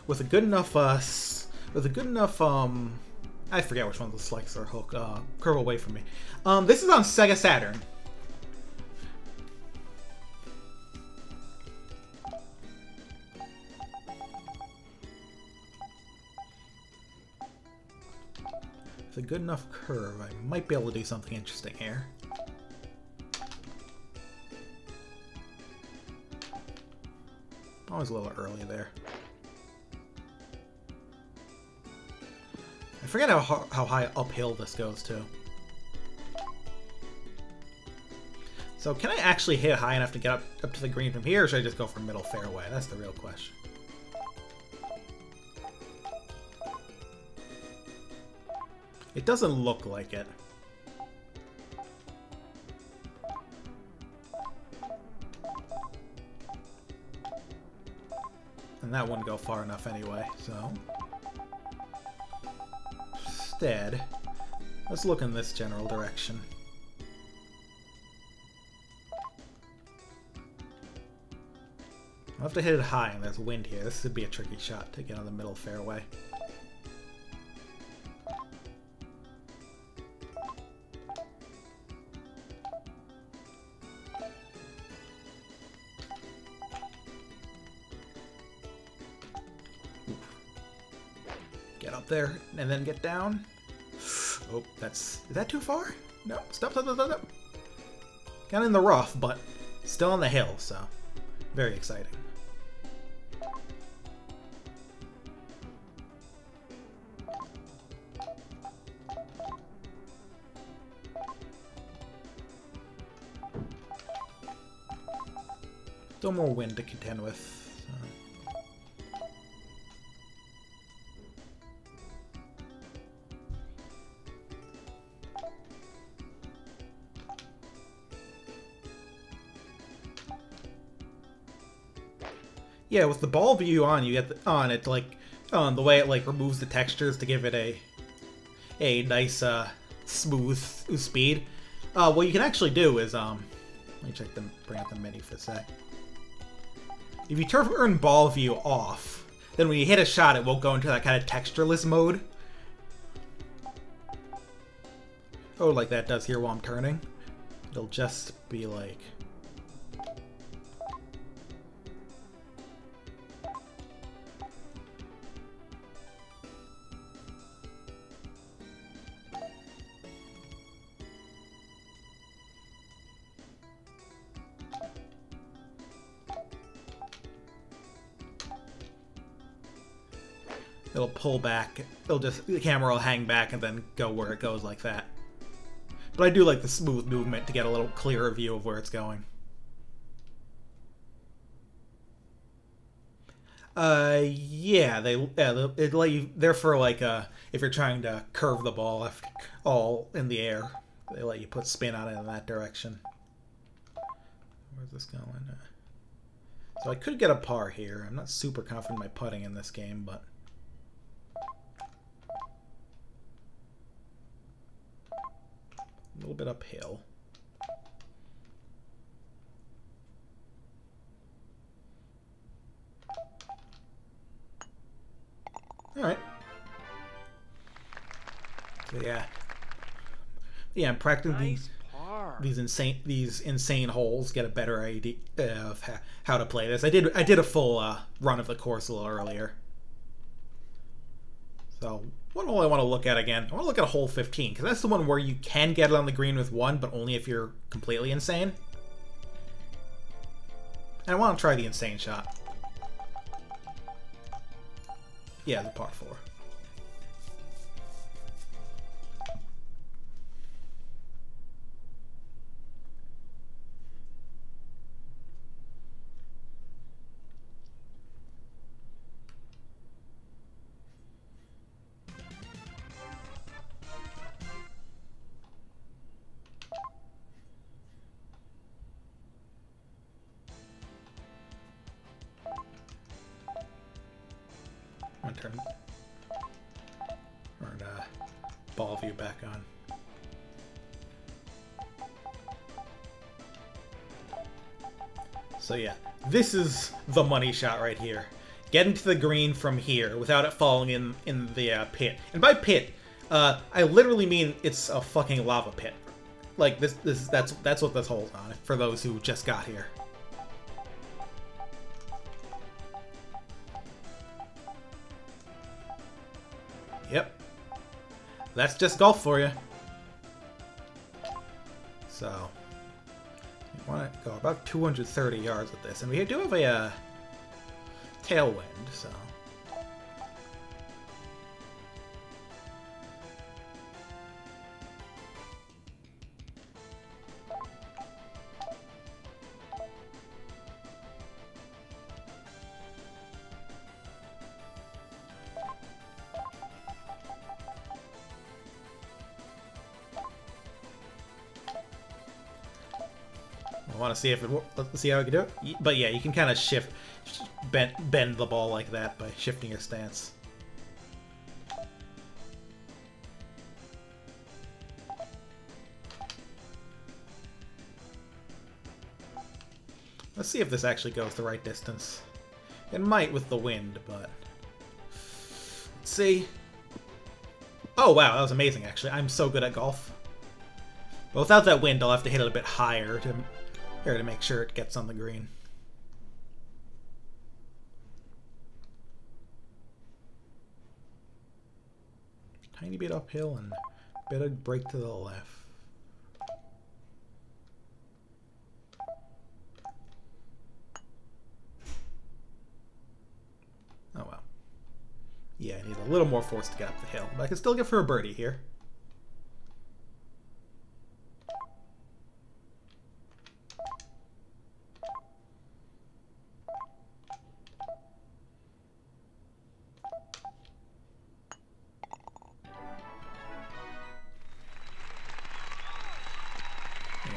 with a good enough I forget which one of the selects are hook curve away from me. This is on Sega Saturn. With a good enough curve, I might be able to do something interesting here. Always a little early there. I forget how high uphill this goes to. So can I actually hit high enough to get up to the green from here, or should I just go for middle fairway? That's the real question. It doesn't look like it. And that wouldn't go far enough anyway, so... instead, let's look in this general direction. I'll have to hit it high, and there's wind here. This would be a tricky shot to get on the middle fairway. Get up there and then get down. Oh, is that too far? No, stop. Kind of in the rough, but still on the hill, so very exciting. Still more wind to contend with. Yeah, with the ball view on, you get it like the way it like removes the textures to give it a nice smooth speed. What you can actually do is let me bring up the menu for a sec. If you turn ball view off, then when you hit a shot, it won't go into that kind of textureless mode. Oh, like that does here while I'm turning. It'll just be like. it'll pull back. The camera will hang back and then go where it goes like that. But I do like the smooth movement to get a little clearer view of where it's going. Yeah, they let you. They're for like if you're trying to curve the ball all in the air, they let you put spin on it in that direction. Where's this going? So I could get a par here. I'm not super confident in my putting in this game, but a little bit uphill. All right. So yeah, I'm practicing these insane holes. Get a better idea of how to play this. I did a full run of the course a little earlier. So what hole I want to look at again? I want to look at hole 15 because that's the one where you can get it on the green with one, but only if you're completely insane. And I want to try the insane shot. Yeah, the par 4. I'm gonna turn ball view back on. So yeah, this is the money shot right here. Getting to the green from here without it falling in the pit. And by pit, I literally mean it's a fucking lava pit. Like that's what this hole's on. For those who just got here. Yep. That's just golf for you. So, you want to go about 230 yards with this. And we do have a tailwind, so... I want to see if let's see how I can do it. But yeah, you can kind of bend the ball like that by shifting your stance. Let's see if this actually goes the right distance. It might with the wind, but let's see. Oh wow, that was amazing actually. I'm so good at golf. But without that wind, I'll have to hit it a bit higher to make sure it gets on the green. Tiny bit uphill and a bit of break to the left. Oh well. Yeah, I need a little more force to get up the hill, but I can still get for a birdie here.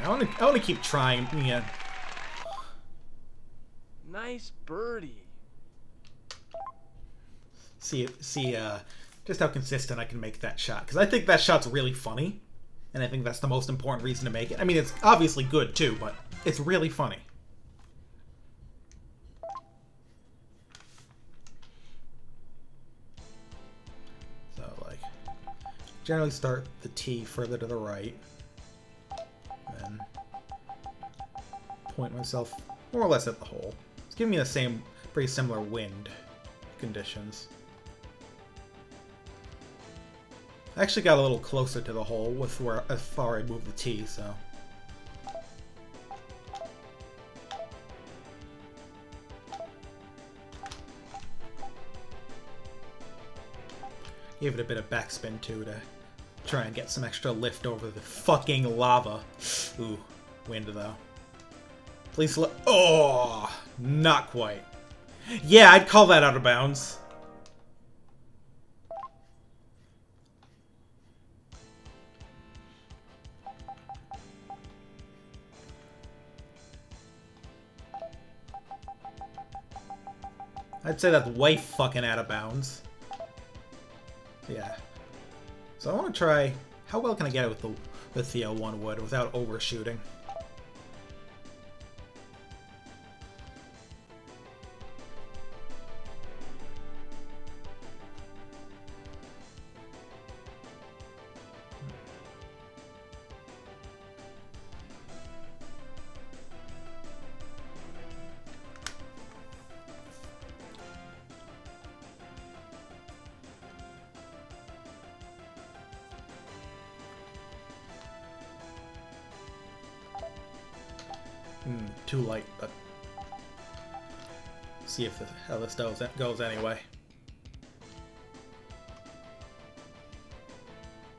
I want to keep trying. Yeah. Nice birdie. See, just how consistent I can make that shot. Because I think that shot's really funny, and I think that's the most important reason to make it. I mean, it's obviously good too, but it's really funny. So, like, generally start the tee further to the right. Then point myself more or less at the hole. It's giving me the same, pretty similar wind conditions. I actually got a little closer to the hole with as far I moved the tee, so. Give it a bit of backspin too to try and get some extra lift over the fucking lava. Ooh, wind though. Please let. Oh, not quite. Yeah, I'd call that out of bounds. I'd say that's way fucking out of bounds. Yeah. So I want to try... How well can I get it with the 1 wood without overshooting? Too light, but see if how this goes anyway.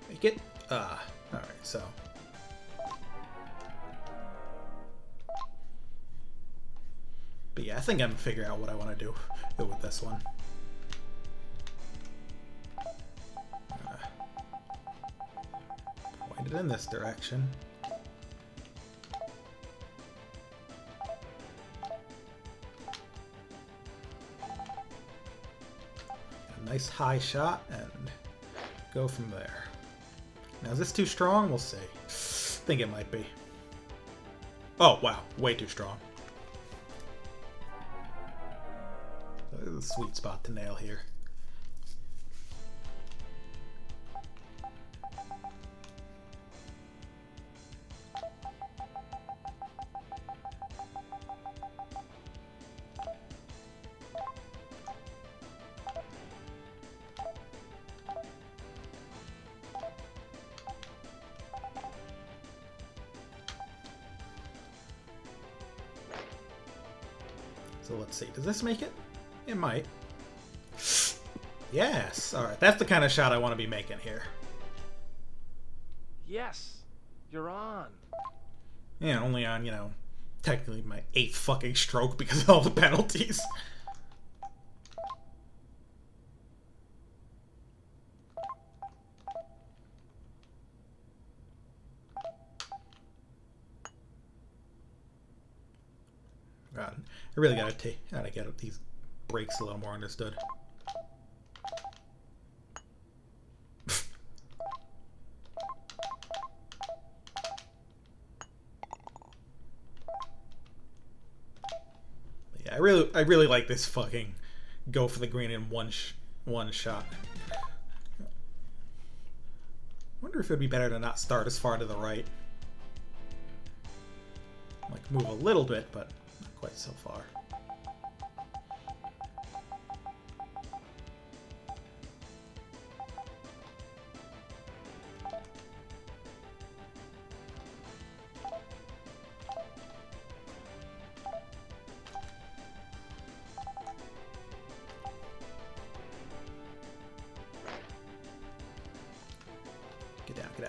Make it. All right. So. But yeah, I think I'm gonna figure out what I want to do with this one. Point it in this direction. Nice high shot and go from there. Now, is this too strong? We'll see. I think it might be. Oh, wow. Way too strong. This is a sweet spot to nail here. So let's see. Does this make it? It might. Yes. All right. That's the kind of shot I want to be making here. Yes. You're on. Yeah, only on, you know, technically my 8th fucking stroke because of all the penalties. God, I really gotta get these breaks a little more understood. Yeah, I really like this fucking go for the green in one shot. Wonder if it'd be better to not start as far to the right. Like move a little bit, but not quite so far.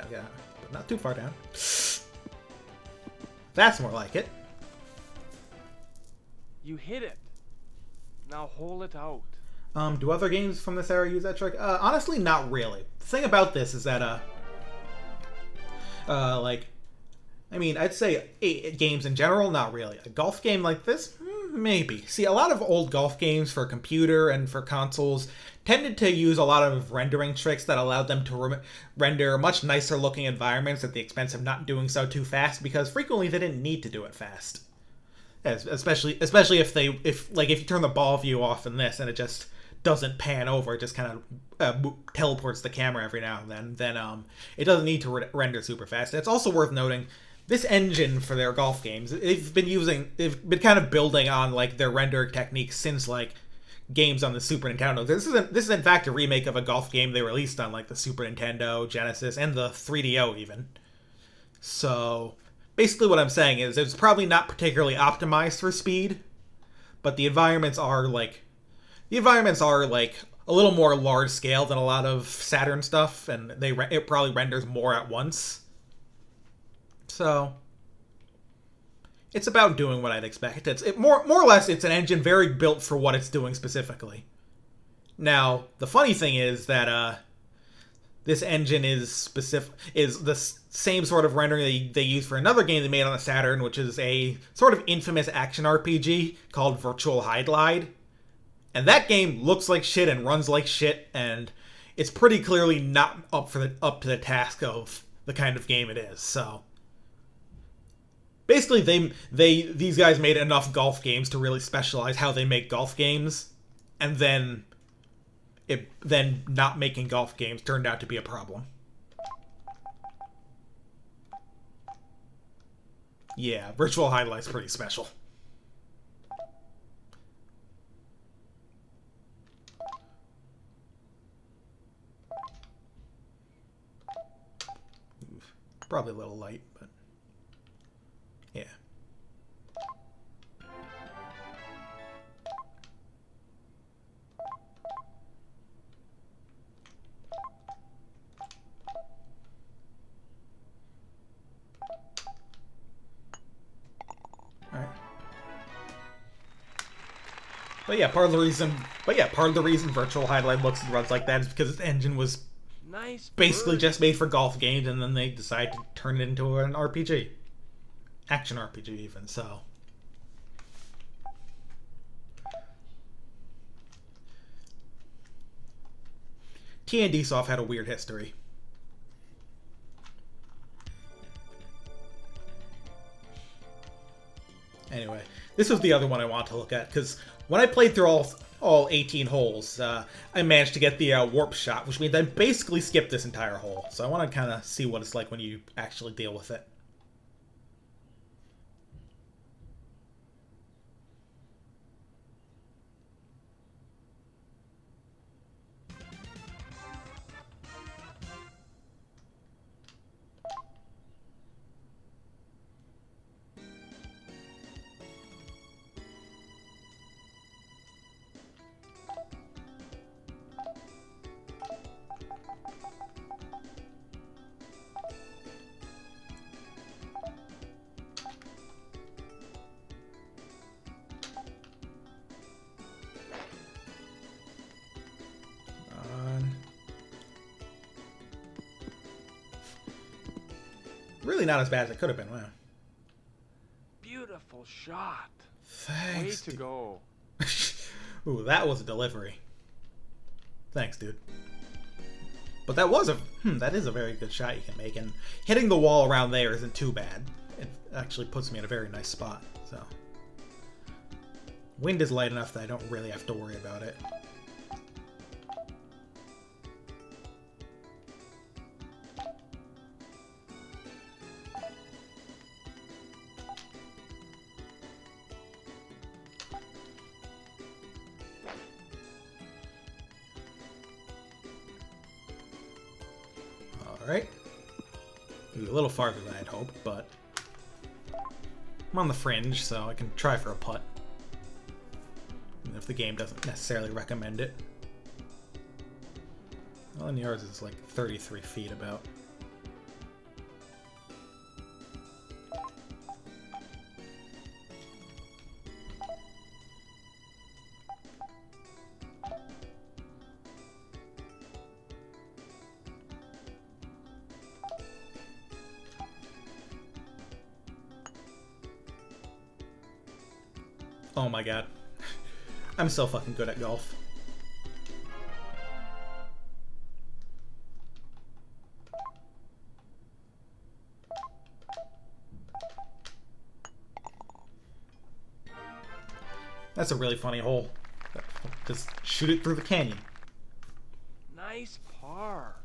Get out. But not too far down. That's more like it. You hit it. Now hold it out. Do other games from this era use that trick? Honestly, not really. The thing about this is that, like, I mean, I'd say games in general, not really. A golf game like this, maybe. See, a lot of old golf games for computer and for consoles tended to use a lot of rendering tricks that allowed them to render much nicer looking environments at the expense of not doing so too fast, because frequently they didn't need to do it fast. Especially if you turn the ball view off in this and it just doesn't pan over, it just kind of teleports the camera every now and then it doesn't need to render super fast. And it's also worth noting, this engine for their golf games, they've been kind of building on like their render techniques since like games on the Super Nintendo. This is in fact a remake of a golf game they released on like the Super Nintendo, Genesis, and the 3DO even. So basically what I'm saying is it's probably not particularly optimized for speed, but the environments are like a little more large scale than a lot of Saturn stuff, and it probably renders more at once. So it's about doing what I'd expect. It's more or less it's an engine very built for what it's doing specifically. Now, the funny thing is that this engine is the same sort of rendering they use for another game they made on the Saturn, which is a sort of infamous action RPG called Virtual High Glide. And that game looks like shit and runs like shit, and it's pretty clearly not up to the task of the kind of game it is. So basically, these guys made enough golf games to really specialize how they make golf games, and then not making golf games turned out to be a problem. Yeah, Virtual High Glide's pretty special. Probably a little light, but yeah. Alright. But yeah, part of the reason Virtual High Glide looks and runs like that is because its engine was basically just made for golf games, and then they decided to turn it into an RPG. Action RPG, even, so. T&D Soft had a weird history. Anyway, this was the other one I want to look at, because when I played through all 18 holes, I managed to get the warp shot, which means I basically skipped this entire hole. So I want to kind of see what it's like when you actually deal with it. Really not as bad as it could have been. Wow. Beautiful shot. Thanks. Way to go. Ooh, that was a delivery. Thanks, dude. But that is a very good shot you can make, and hitting the wall around there isn't too bad. It actually puts me in a very nice spot. So, wind is light enough that I don't really have to worry about it. Alright. A little farther than I'd hoped, but I'm on the fringe, so I can try for a putt. Even if the game doesn't necessarily recommend it. 11 yards is like 33 feet about. Oh my god. I'm so fucking good at golf. That's a really funny hole. Just shoot it through the canyon. Nice par.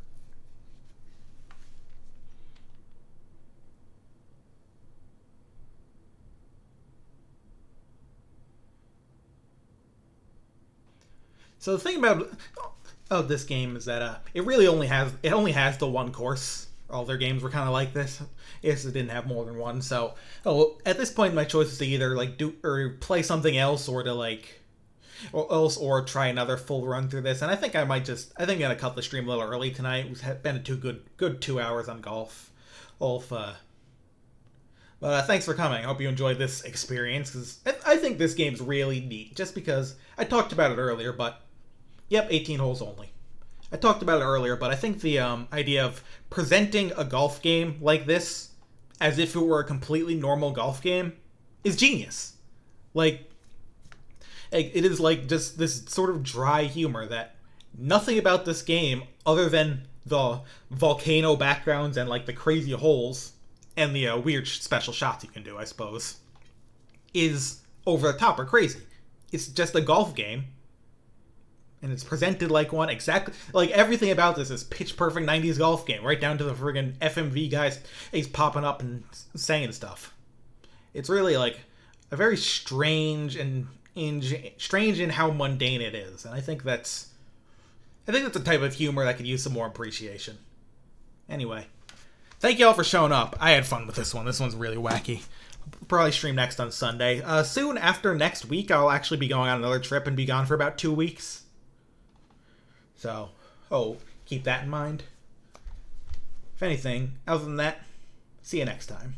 So the thing about this game is that it only has the one course. All their games were kind of like this. Yes, it didn't have more than one. So at this point, my choice is to either like do or play something else, or to like or try another full run through this. And I think I think I'm gonna cut the stream a little early tonight. It's been a good 2 hours on golf. But thanks for coming. I hope you enjoyed this experience, because I think this game's really neat. Just because I talked about it earlier, but yep, 18 holes only. I talked about it earlier, but I think the idea of presenting a golf game like this as if it were a completely normal golf game is genius. Like, it is like just this sort of dry humor that nothing about this game, other than the volcano backgrounds and like the crazy holes and the weird special shots you can do, I suppose, is over the top or crazy. It's just a golf game, and it's presented like one. Exactly like everything about this is pitch perfect 90s golf game, right down to the friggin' FMV guys. He's popping up and saying stuff. It's really like a very strange in how mundane it is, and I think that's a type of humor that could use some more appreciation. Anyway, thank you all for showing up. I had fun with this one. This one's really wacky. I'll probably stream next on Sunday. Soon after next week, I'll actually be going on another trip and be gone for about 2 weeks. So, keep that in mind. If anything, other than that, see you next time.